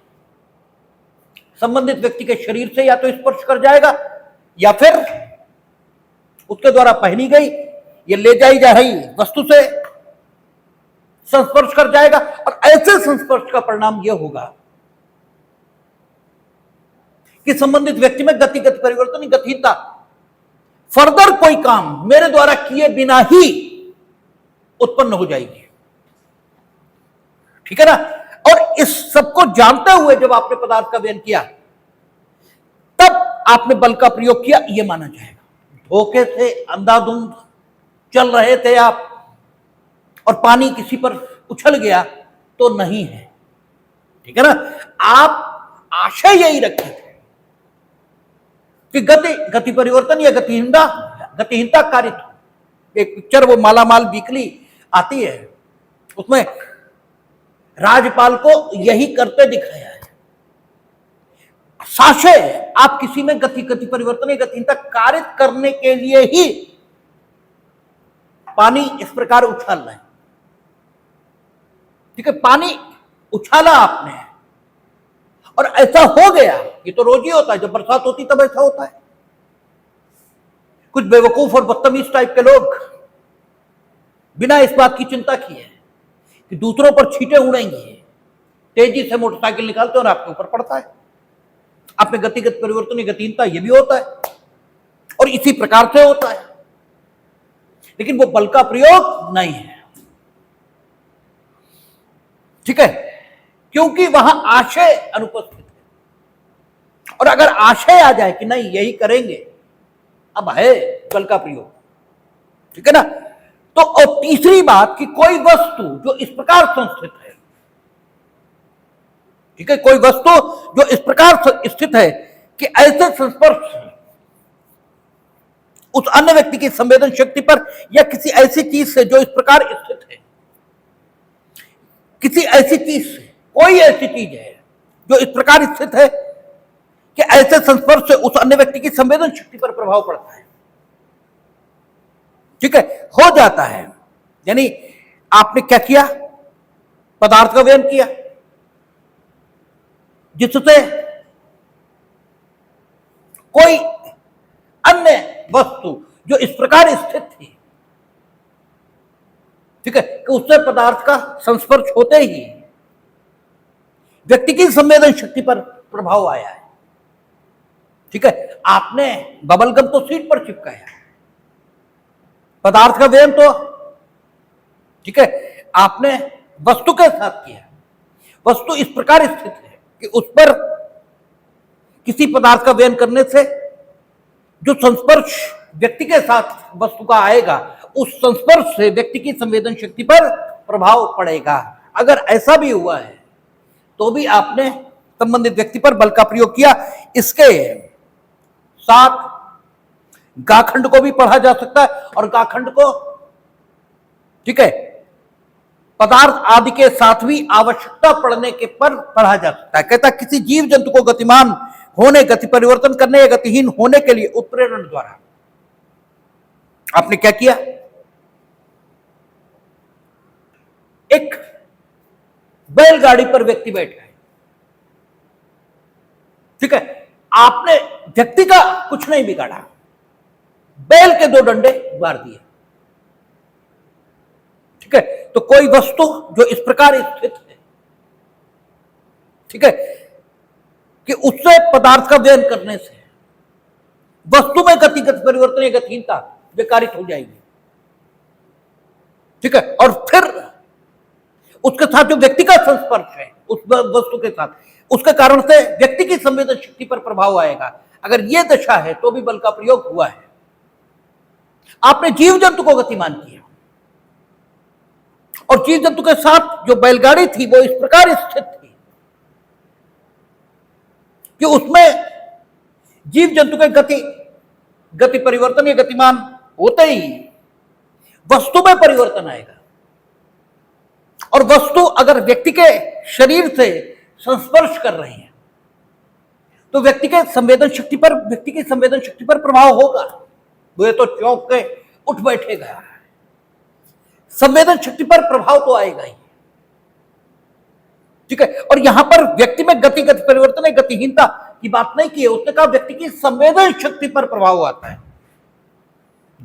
संबंधित व्यक्ति के शरीर से या तो स्पर्श कर जाएगा या फिर उसके द्वारा पहनी गई ये ले जाई जा रही वस्तु से संस्पर्श कर जाएगा और ऐसे संस्पर्श का परिणाम यह होगा कि संबंधित व्यक्ति में गति परिवर्तन गतिहीनता फर्दर कोई काम मेरे द्वारा किए बिना ही उत्पन्न हो जाएगी, ठीक है ना। और इस सबको जानते हुए जब आपने पदार्थ का व्ययन किया तब आपने बल का प्रयोग किया, यह माना जाएगा। धोखे से अंधाधुंध चल रहे थे आप और पानी किसी पर उछल गया तो नहीं है, ठीक है ना। आप आशय यही रखे थे कि गति परिवर्तन या गतिहीनता कारित हो। एक पिक्चर वो मालामाल वीकली आती है, उसमें राजपाल को यही करते दिखाया है। साशय आप किसी में गति परिवर्तन या गतिहीनता कारित करने के लिए ही पानी इस प्रकार उछाल रहे हैं, ठीक है, पानी उछाला आपने और ऐसा हो गया। ये तो रोज ही होता है, जब बरसात होती तब ऐसा होता है। कुछ बेवकूफ और बदतमीज टाइप के लोग बिना इस बात की चिंता किए कि दूसरों पर छींटे उड़ेंगे तेजी से मोटरसाइकिल निकालते और आपके ऊपर पड़ता है। आप में गतिगत परिवर्तन या गतिहीनता ये भी होता है और इसी प्रकार से होता है, लेकिन वो बल का प्रयोग नहीं है, ठीक है, क्योंकि वहां आशय अनुपस्थित है। और अगर आशय आ जाए कि नहीं यही करेंगे, अब है बल का प्रयोग, ठीक है ना। तो और तीसरी बात कि कोई वस्तु जो इस प्रकार संस्थित है, ठीक है, कोई वस्तु जो इस प्रकार स्थित है कि ऐसे संस्पर्श उस अन्य व्यक्ति की संवेदन शक्ति पर या किसी ऐसी चीज से जो इस प्रकार स्थित है, किसी ऐसी चीज से, कोई ऐसी चीज है जो इस प्रकार स्थित है कि ऐसे संस्पर्श से उस अन्य व्यक्ति की संवेदन शक्ति पर प्रभाव पड़ता है, ठीक है, हो जाता है। यानी आपने क्या किया, पदार्थ का व्ययन किया जिससे कोई अन्य वस्तु जो इस प्रकार स्थित थी, ठीक है, कि उससे पदार्थ का संस्पर्श होते ही व्यक्ति की संवेदन शक्ति पर प्रभाव आया है, ठीक है। आपने बबल गम तो सीट पर चिपकाया, पदार्थ का व्ययन तो, ठीक है, आपने वस्तु के साथ किया। वस्तु इस प्रकार स्थित है कि उस पर किसी पदार्थ का व्ययन करने से जो संस्पर्श व्यक्ति के साथ वस्तु का आएगा, उस संस्पर्श से व्यक्ति की संवेदन शक्ति पर प्रभाव पड़ेगा। अगर ऐसा भी हुआ है तो भी आपने संबंधित व्यक्ति पर बल का प्रयोग किया। इसके साथ गाखंड को भी पढ़ा जा सकता है और गाखंड को, ठीक है, पदार्थ आदि के साथ भी आवश्यकता पड़ने के पर पढ़ा जा सकता है। कहता है किसी जीव जंतु को गतिमान होने, गति परिवर्तन करने या गतिहीन होने के लिए उत्प्रेरण द्वारा आपने क्या किया, एक बैलगाड़ी पर व्यक्ति बैठ गए, ठीक है, आपने व्यक्ति का कुछ नहीं बिगाड़ा, बैल के दो डंडे मार दिए, ठीक है। तो कोई वस्तु जो इस प्रकार स्थित है, ठीक है, कि उससे पदार्थ का व्ययन करने से वस्तु में गतिगत परिवर्तन या गतिहीनता विकारित हो जाएगी, ठीक है। और फिर उसके साथ जो व्यक्ति का संस्पर्श है उस वस्तु के साथ, उसके कारण से व्यक्ति की संवेदन शक्ति पर प्रभाव आएगा। अगर यह दशा है तो भी बल का प्रयोग हुआ है। आपने जीव जंतु को गतिमान किया और जीव जंतु के साथ जो बैलगाड़ी थी वो इस प्रकार स्थित थी कि उसमें जीव जंतु के गति परिवर्तन या गतिमान होते ही वस्तु में परिवर्तन आएगा, और वस्तु अगर व्यक्ति के शरीर से संस्पर्श कर रही है तो व्यक्ति की संवेदन शक्ति पर प्रभाव होगा। वो तो चौंक के उठ बैठेगा, संवेदन शक्ति पर प्रभाव तो आएगा ही, ठीक है। और यहां पर व्यक्ति में गति परिवर्तन है, गतिहीनता की बात नहीं की है, उसने कहा व्यक्ति की संवेदन शक्ति पर प्रभाव आता है।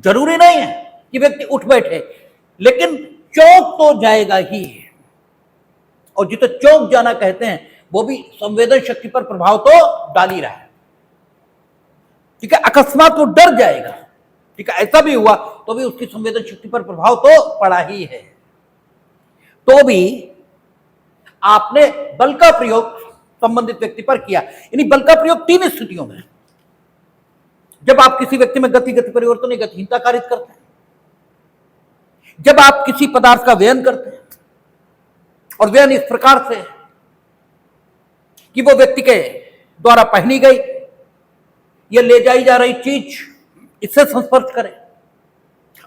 जरूरी नहीं है कि व्यक्ति उठ बैठे, लेकिन चौंक तो जाएगा ही, और जिसे चौंक जाना कहते हैं वो भी संवेदन शक्ति पर प्रभाव तो डाल ही रहा है, ठीक है। अकस्मात वो डर जाएगा, ठीक है, ऐसा भी हुआ तो भी उसकी संवेदन शक्ति पर प्रभाव तो पड़ा ही है। तो भी आपने बल का प्रयोग संबंधित व्यक्ति पर किया, यानी बल का प्रयोग 3 स्थितियों में। जब आप किसी व्यक्ति में गति परिवर्तन या गतिहीनता कारित करते हैं, जब आप किसी पदार्थ का व्ययन करते हैं, और व्ययन इस प्रकार से कि वो व्यक्ति के द्वारा पहनी गई या ले जाई जा रही चीज इससे संस्पर्श करे,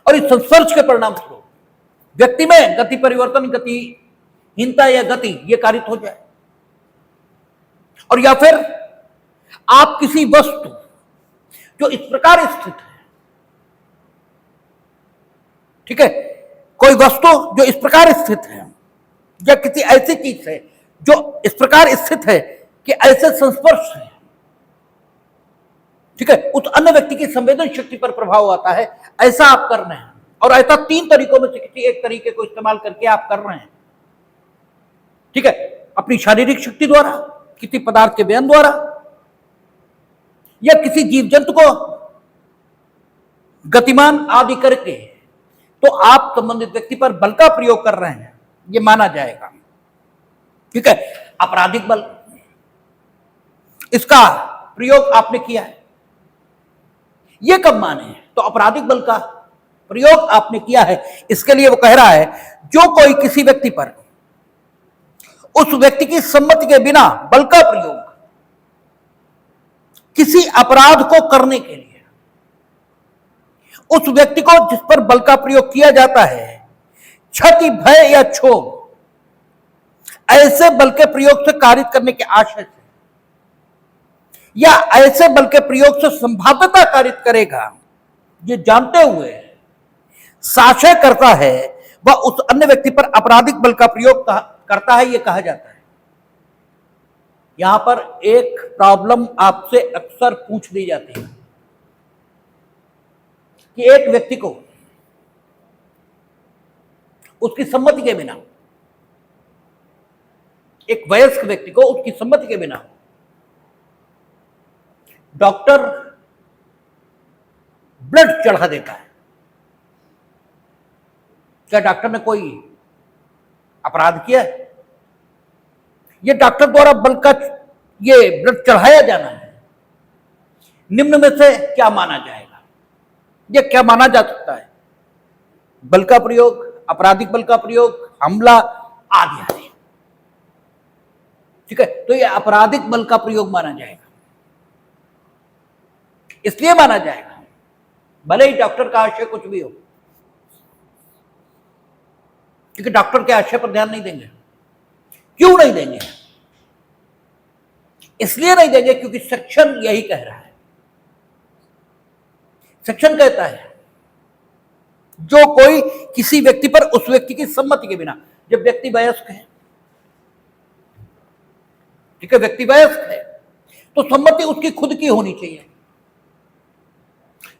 और इस संस्पर्श के परिणाम स्वरूप व्यक्ति में गति परिवर्तन, गतिहीनता या गति ये कारित हो जाए। और या फिर आप किसी वस्तु जो इस प्रकार स्थित है, ठीक है, कोई वस्तु जो इस प्रकार स्थित है या किसी ऐसी चीज है जो इस प्रकार स्थित है कि ऐसे संस्पर्श है, ठीक है, उस अन्य व्यक्ति की संवेदन शक्ति पर प्रभाव आता है, ऐसा आप कर रहे हैं। और ऐसा 3 तरीकों में से किसी एक तरीके को इस्तेमाल करके आप कर रहे हैं, ठीक है, अपनी शारीरिक शक्ति द्वारा, किसी पदार्थ के व्ययन द्वारा, या किसी जीव जंतु को गतिमान आदि करके, तो आप संबंधित व्यक्ति पर बल का प्रयोग कर रहे हैं, ये माना जाएगा, ठीक है। आपराधिक बल, इसका प्रयोग आपने किया है, ये कब माने? तो आपराधिक बल का प्रयोग आपने किया है, इसके लिए वो कह रहा है जो कोई किसी व्यक्ति पर उस व्यक्ति की सम्मति के बिना बल का प्रयोग किसी अपराध को करने के लिए, उस व्यक्ति को जिस पर बल का प्रयोग किया जाता है, क्षति, भय या क्षोभ ऐसे बल के प्रयोग से कारित करने के आशय से, या ऐसे बल के प्रयोग से संभाव्यता कारित करेगा, ये जानते हुए साशय करता है, वह उस अन्य व्यक्ति पर आपराधिक बल का प्रयोग करता है, ये कहा जाता है। यहां पर एक प्रॉब्लम आपसे अक्सर पूछ ली जाती है कि एक व्यक्ति को उसकी सम्मति के बिना, एक वयस्क व्यक्ति को उसकी सम्मति के बिना डॉक्टर ब्लड चढ़ा देता है, क्या डॉक्टर ने कोई अपराध किया है? ये डॉक्टर द्वारा बल का ये ब्लड चढ़ाया जाना है, निम्न में से क्या माना जाएगा? ये क्या माना जा सकता है? बल का प्रयोग, आपराधिक बल का प्रयोग, हमला आदि आदि, ठीक है। तो ये आपराधिक बल का प्रयोग माना जाएगा। इसलिए माना जाएगा भले ही डॉक्टर का आशय कुछ भी हो, क्योंकि डॉक्टर के आशय पर ध्यान नहीं देंगे। क्यों नहीं देंगे? इसलिए नहीं देंगे क्योंकि सेक्शन यही कह रहा है। सेक्शन कहता है जो कोई किसी व्यक्ति पर उस व्यक्ति की सम्मति के बिना, जब व्यक्ति वयस्क है, ठीक है, व्यक्ति वयस्क है, तो सम्मति उसकी खुद की होनी चाहिए,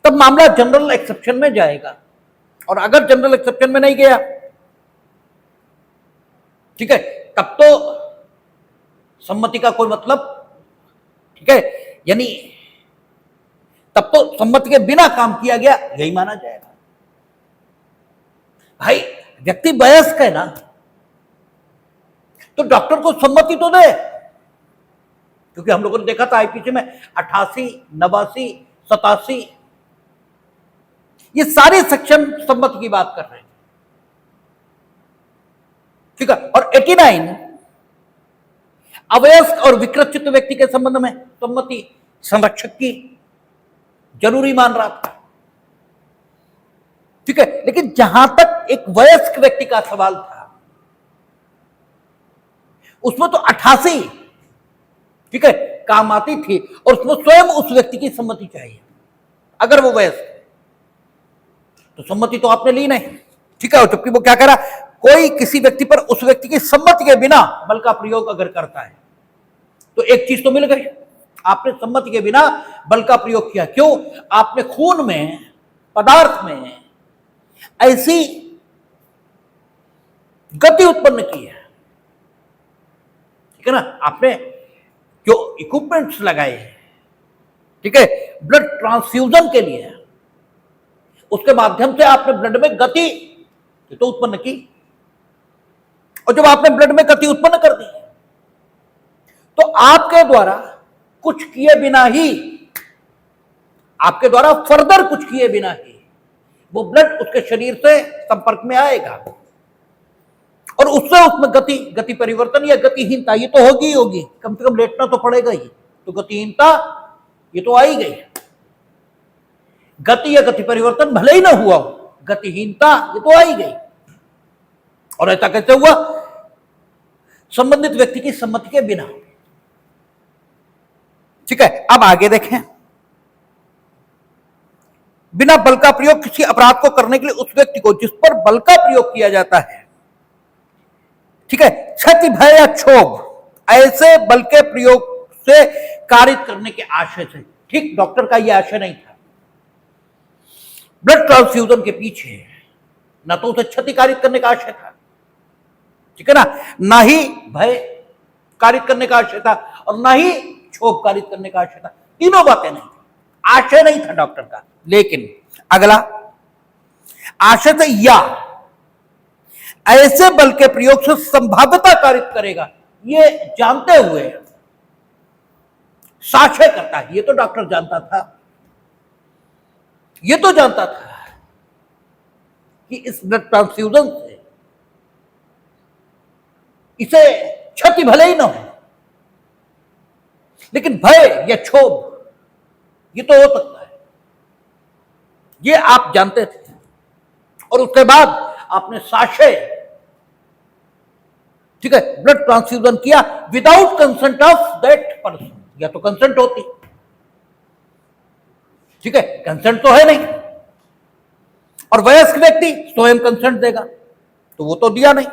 तब मामला जनरल एक्सेप्शन में जाएगा। और अगर जनरल एक्सेप्शन में नहीं गया, ठीक है, तब तो सम्मति का कोई मतलब, ठीक है, यानी तब तो सम्मति के बिना काम किया गया यही माना जाएगा। भाई व्यक्ति वयस्क है ना, तो डॉक्टर को सम्मति तो दे, क्योंकि हम लोगों ने देखा था आईपीसी में 88, 89, 87, ये सारे सेक्शन सम्मति की बात कर रहे हैं, ठीक है। और 89 अवयस्क और विकृत व्यक्ति के संबंध में सम्मति संरक्षक की जरूरी मान रहा था, ठीक है। लेकिन जहां तक एक वयस्क व्यक्ति का सवाल था, उसमें तो 88, ठीक है, काम आती थी, और उसमें स्वयं उस व्यक्ति की सम्मति चाहिए। अगर वो वयस्क है तो सम्मति तो आपने ली नहीं, ठीक है। जबकि वो क्या कह रहा, कोई किसी व्यक्ति पर उस व्यक्ति की सम्मति के बिना बल का प्रयोग अगर करता है तो एक चीज तो मिल गई, आपने सम्मति के बिना बल का प्रयोग किया। क्यों? आपने खून में, पदार्थ में ऐसी गति उत्पन्न की है, ठीक है ना। आपने जो इक्विपमेंट्स लगाए हैं, ठीक है, ब्लड ट्रांसफ्यूजन के लिए, उसके माध्यम से आपने ब्लड में गति तो उत्पन्न की। और जब आपने ब्लड में गति उत्पन्न कर दी, तो आपके द्वारा कुछ किए बिना ही, आपके द्वारा फर्दर कुछ किए बिना ही वो ब्लड उसके शरीर से संपर्क में आएगा, और उससे उसमें गति परिवर्तन या गतिहीनता ये तो होगी ही होगी, कम से कम लेटना तो पड़ेगा ही, तो गतिहीनता ये तो आई गई। गति या गति परिवर्तन भले ही ना हुआ हो, गतिहीनता ये तो आई गई। और ऐसा कैसे हुआ? संबंधित व्यक्ति की सम्मति के बिना, ठीक है। अब आगे देखें, बिना बल का प्रयोग किसी अपराध को करने के लिए उस व्यक्ति को जिस पर बल का प्रयोग किया जाता है, ठीक है, क्षति, भय या क्षोभ ऐसे बल के प्रयोग से कारित करने के आशय से, ठीक, डॉक्टर का यह आशय नहीं था ब्लड ट्रांसफ्यूजन के पीछे, ना तो उसे क्षति कारित करने का आशय था, ठीक है ना, ना ही भय कारित करने का आशय था, और ना ही क्षोभ कारित करने का आशय था। तीनों बातें नहीं, आशय नहीं था डॉक्टर का। लेकिन अगला, आशय से या ऐसे बल के प्रयोग से संभाव्यता कारित करेगा, ये जानते हुए साक्ष्य करता है। ये तो डॉक्टर जानता था, ये तो जानता था कि इस ब्लड ट्रांसफ्यूजन से इसे क्षति भले ही ना हो, लेकिन भय या क्षोभ ये तो हो सकता है, ये आप जानते थे। और उसके बाद आपने साक्ष्य, ठीक है, ब्लड ट्रांसफ्यूजन किया without consent of that person, या तो कंसेंट होती, ठीक है, कंसेंट तो है नहीं, और वयस्क व्यक्ति स्वयं कंसेंट देगा, तो वो तो दिया नहीं,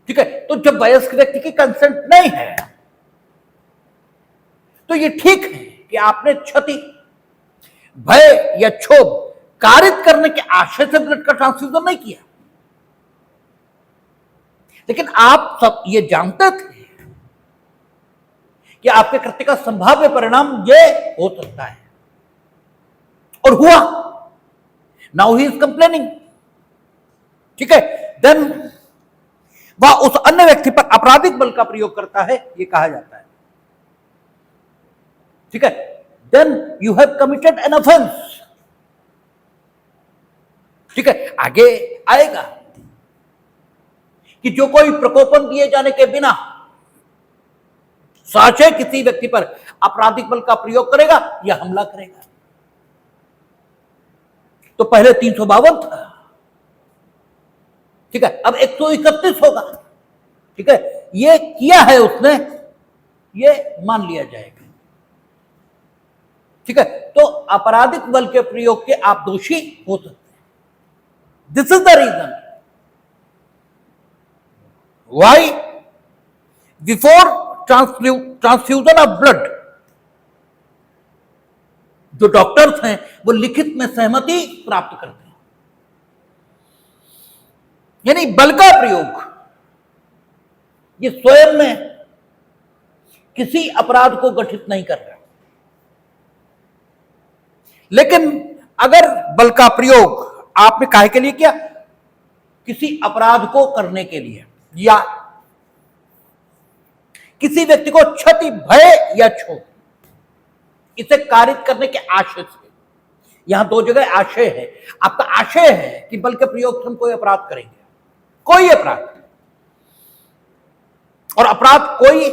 ठीक है। तो जब वयस्क व्यक्ति की कंसेंट नहीं है, तो ये ठीक है कि आपने क्षति, भय या क्षोभ कारित करने के आशय से ब्लड का ट्रांसफ्यूजन नहीं किया। लेकिन आप सब ये जानते थे कि आपके कृत्य का संभाव्य परिणाम ये हो सकता है, और हुआ। नाउ ही इज कंप्लेनिंग, ठीक है। देन वह उस अन्य व्यक्ति पर आपराधिक बल का प्रयोग करता है, ये कहा जाता है, ठीक है। Then you have committed an offence, ठीक है। आगे आएगा कि जो कोई प्रकोपन दिए जाने के बिना साक्ष्य किसी व्यक्ति पर आपराधिक बल का प्रयोग करेगा या हमला करेगा, तो पहले 352 था, ठीक है, अब 131 होगा, ठीक है। ये किया है उसने, ये मान लिया जाएगा, ठीक है। तो आपराधिक बल के प्रयोग के आप दोषी हो सकते हैं। This is the reason why before transfusion of blood जो डॉक्टर्स हैं वो लिखित में सहमति प्राप्त करते हैं, यानी बल का प्रयोग ये स्वयं में किसी अपराध को गठित नहीं कर रहा, लेकिन अगर बल का प्रयोग आपने काहे के लिए किया, किसी अपराध को करने के लिए या किसी व्यक्ति को क्षति, भय या क्षोभ इसे कारित करने के आशय से, यहां दो जगह आशय है। आपका आशय है कि बल के प्रयोग से हम कोई अपराध करेंगे, कोई अपराध, और अपराध कोई,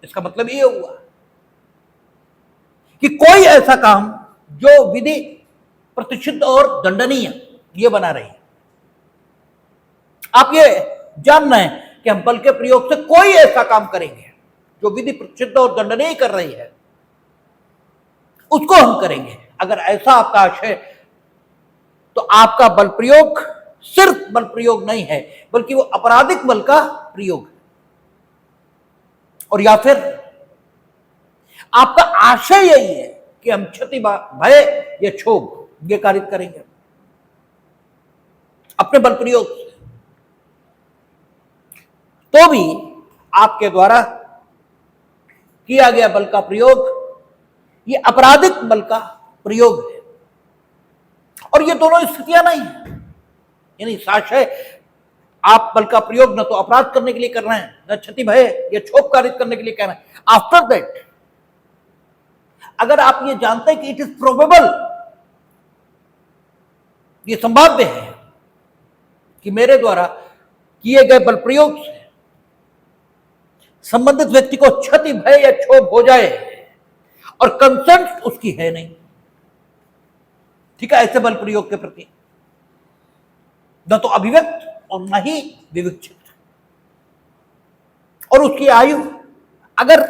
इसका मतलब ये हुआ कि कोई ऐसा काम जो विधि प्रतिषिद्ध और दंडनीय ये बना रही है। आप ये जान रहे हैं कि हम बल के प्रयोग से कोई ऐसा काम करेंगे जो विधि प्रतिषिद्ध और दंडनीय कर रही है, उसको हम करेंगे। अगर ऐसा आपका आशय, तो आपका बल प्रयोग सिर्फ बल प्रयोग नहीं है, बल्कि वो आपराधिक बल का प्रयोग है। और या फिर आपका आशय यही है कि हम क्षति, भय या क्षोभ ये कारित करेंगे अपने बल प्रयोग से, तो भी आपके द्वारा किया गया बल का प्रयोग ये आपराधिक बल का प्रयोग है। और ये दोनों स्थितियां नहीं है, यानी साशय आप बल का प्रयोग न तो अपराध करने के लिए कर रहे हैं, न क्षति, भय या क्षोभ कारित करने के लिए कर रहे हैं। आफ्टर दैट अगर आप ये जानते हैं कि इट इज प्रोबेबल, ये संभाव्य है कि मेरे द्वारा किए गए बल प्रयोग से संबंधित व्यक्ति को क्षति, भय या क्षोभ हो जाए और कंसेंट उसकी है नहीं, ठीक है, ऐसे बल प्रयोग के प्रति न तो अभिव्यक्त और न ही विविक्षित, और उसकी आयु अगर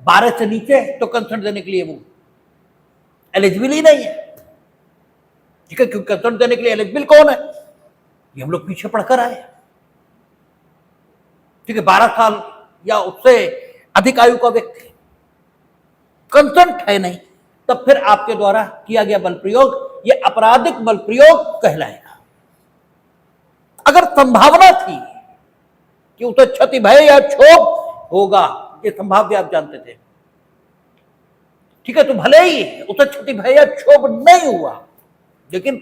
12 से नीचे है तो कंसेंट देने के लिए वो एलिजिबल ही नहीं है, ठीक है, क्योंकि कंसेंट देने के लिए एलिजिबल कौन है, ये हम लोग पीछे पढ़कर आए, ठीक है। 12 साल या उससे अधिक आयु का व्यक्ति, कंसेंट है नहीं, तब फिर आपके द्वारा किया गया बल प्रयोग ये आपराधिक बल प्रयोग कहलाएगा। अगर संभावना थी कि उसे क्षति, भय या क्षोभ होगा, ये संभाव्य आप जानते थे, ठीक है, तो भले ही उसे क्षति, भय या क्षोभ नहीं हुआ, लेकिन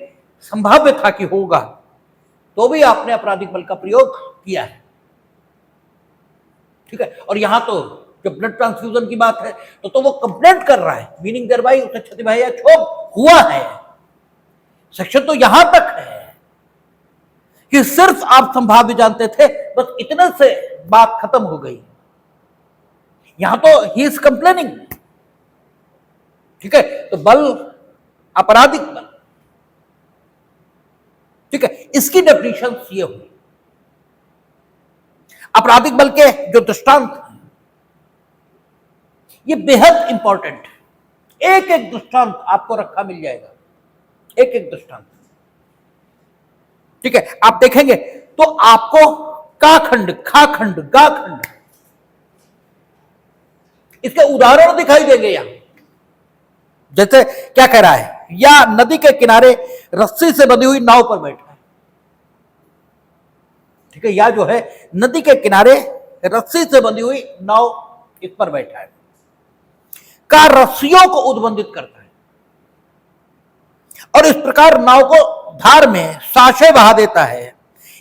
संभाव्य था कि होगा, तो भी आपने आपराधिक बल का प्रयोग किया है, ठीक है। और यहां तो जब ब्लड ट्रांसफ्यूजन की बात है तो वो कंप्लेंट कर रहा है, मीनिंग देयर बाय उसे क्षति, भय या क्षोभ हुआ है। सेक्शन तो यहां तक है कि सिर्फ आप संभाव्य जानते थे, बस इतने से बात खत्म हो गई। यहां तो ही इज कंप्लेनिंग, ठीक है, तो बल आपराधिक बल, ठीक है, इसकी डेफिनेशन ये हुई। आपराधिक बल के जो दृष्टांत ये बेहद इंपॉर्टेंट, एक एक दृष्टांत आपको रखा मिल जाएगा, एक एक दृष्टांत, ठीक है। आप देखेंगे तो आपको काखंड, खाखंड, गाखंड इसके उदाहरण दिखाई देंगे यहां। जैसे क्या कह रहा है, या नदी के किनारे रस्सी से बंधी हुई नाव पर बैठा है, ठीक है, या जो है नदी के किनारे रस्सी से बंधी हुई नाव इस पर बैठा है, का रस्सियों को उद्बंधित करता है और इस प्रकार नाव को धार में साशय बहा देता है।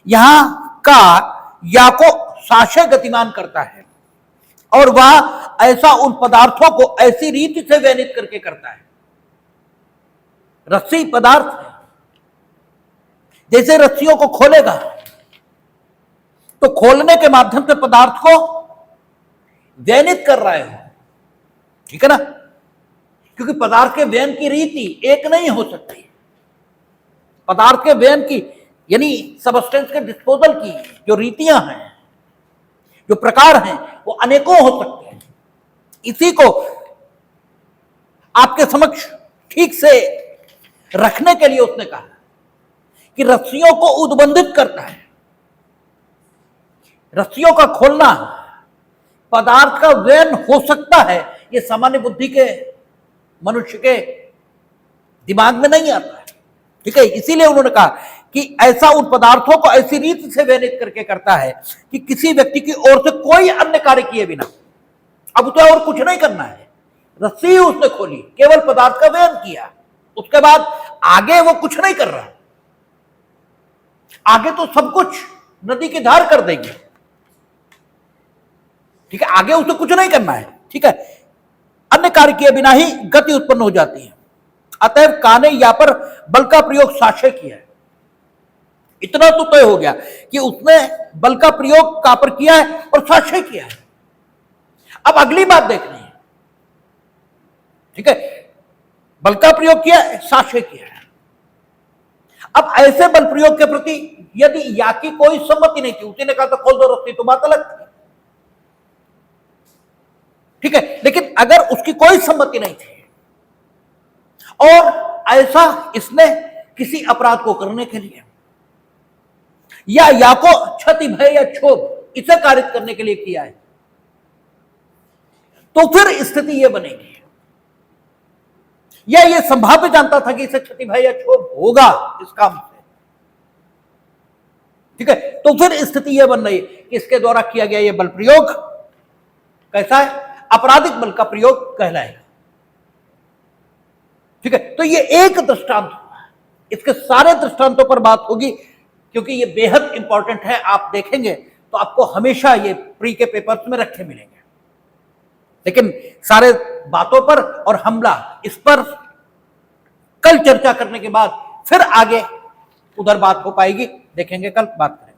यहां का या को साशय गतिमान करता है और वह ऐसा उन पदार्थों को ऐसी रीति से व्यनित करके करता है। रस्सी पदार्थ है, जैसे रस्सियों को खोलेगा तो खोलने के माध्यम से पदार्थ को व्यनित कर रहा है, ठीक है ना, क्योंकि पदार्थ के व्यन की रीति एक नहीं हो सकती, पदार्थ के व्ययन की यानी सबस्टेंस के डिस्पोजल की जो रीतियां हैं, जो प्रकार हैं, वो अनेकों हो सकते हैं। इसी को आपके समक्ष ठीक से रखने के लिए उसने कहा कि रस्सियों को उद्बंधित करता है। रस्सियों का खोलना पदार्थ का व्ययन हो सकता है, यह सामान्य बुद्धि के मनुष्य के दिमाग में नहीं आता है। ठीक है, इसीलिए उन्होंने कहा कि ऐसा उन पदार्थों को ऐसी रीति से व्ययनित करके करता है कि किसी व्यक्ति की ओर से कोई अन्य कार्य किए बिना, अब उसे और कुछ नहीं करना है, रस्सी उसने खोली, केवल पदार्थ का व्ययन किया, उसके बाद आगे वो कुछ नहीं कर रहा। आगे तो सब कुछ नदी की धार कर देगी। ठीक है, आगे उसे कुछ नहीं करना है। ठीक है, अन्य कार्य किए बिना ही गति उत्पन्न हो जाती है। अतएव का ने यहां पर बल का प्रयोग साक्ष्य किया है। इतना तो तय हो गया कि उसने बल का प्रयोग का पर किया है और साक्ष्य किया है। अब अगली बात देखनी है। ठीक है, बल का प्रयोग किया है, साक्ष्य किया है। अब ऐसे बल प्रयोग के प्रति यदि या की कोई सम्मति नहीं थी, उसी ने कहा तो खोल दो रस्सी, तो बात अलग थी। ठीक है, लेकिन अगर उसकी कोई सम्मति नहीं थी और ऐसा इसने किसी अपराध को करने के लिए या को क्षति भय या क्षोभ इसे कारित करने के लिए किया है, तो फिर स्थिति यह बनेगी, या ये संभाव्य जानता था कि इसे क्षति भय या क्षोभ होगा इस काम से। ठीक है, तो फिर स्थिति यह बन रही है कि इसके द्वारा किया गया यह बल प्रयोग कैसा है, आपराधिक बल का प्रयोग कहलाएगा। ठीक है, तो ये एक दृष्टांत हुआ। इसके सारे दृष्टांतों पर बात होगी क्योंकि ये बेहद इंपॉर्टेंट है। आप देखेंगे तो आपको हमेशा ये प्री के पेपर्स में रखे मिलेंगे। लेकिन सारे बातों पर और हमला इस पर कल चर्चा करने के बाद फिर आगे उधर बात हो पाएगी। देखेंगे कल, बात करेंगे।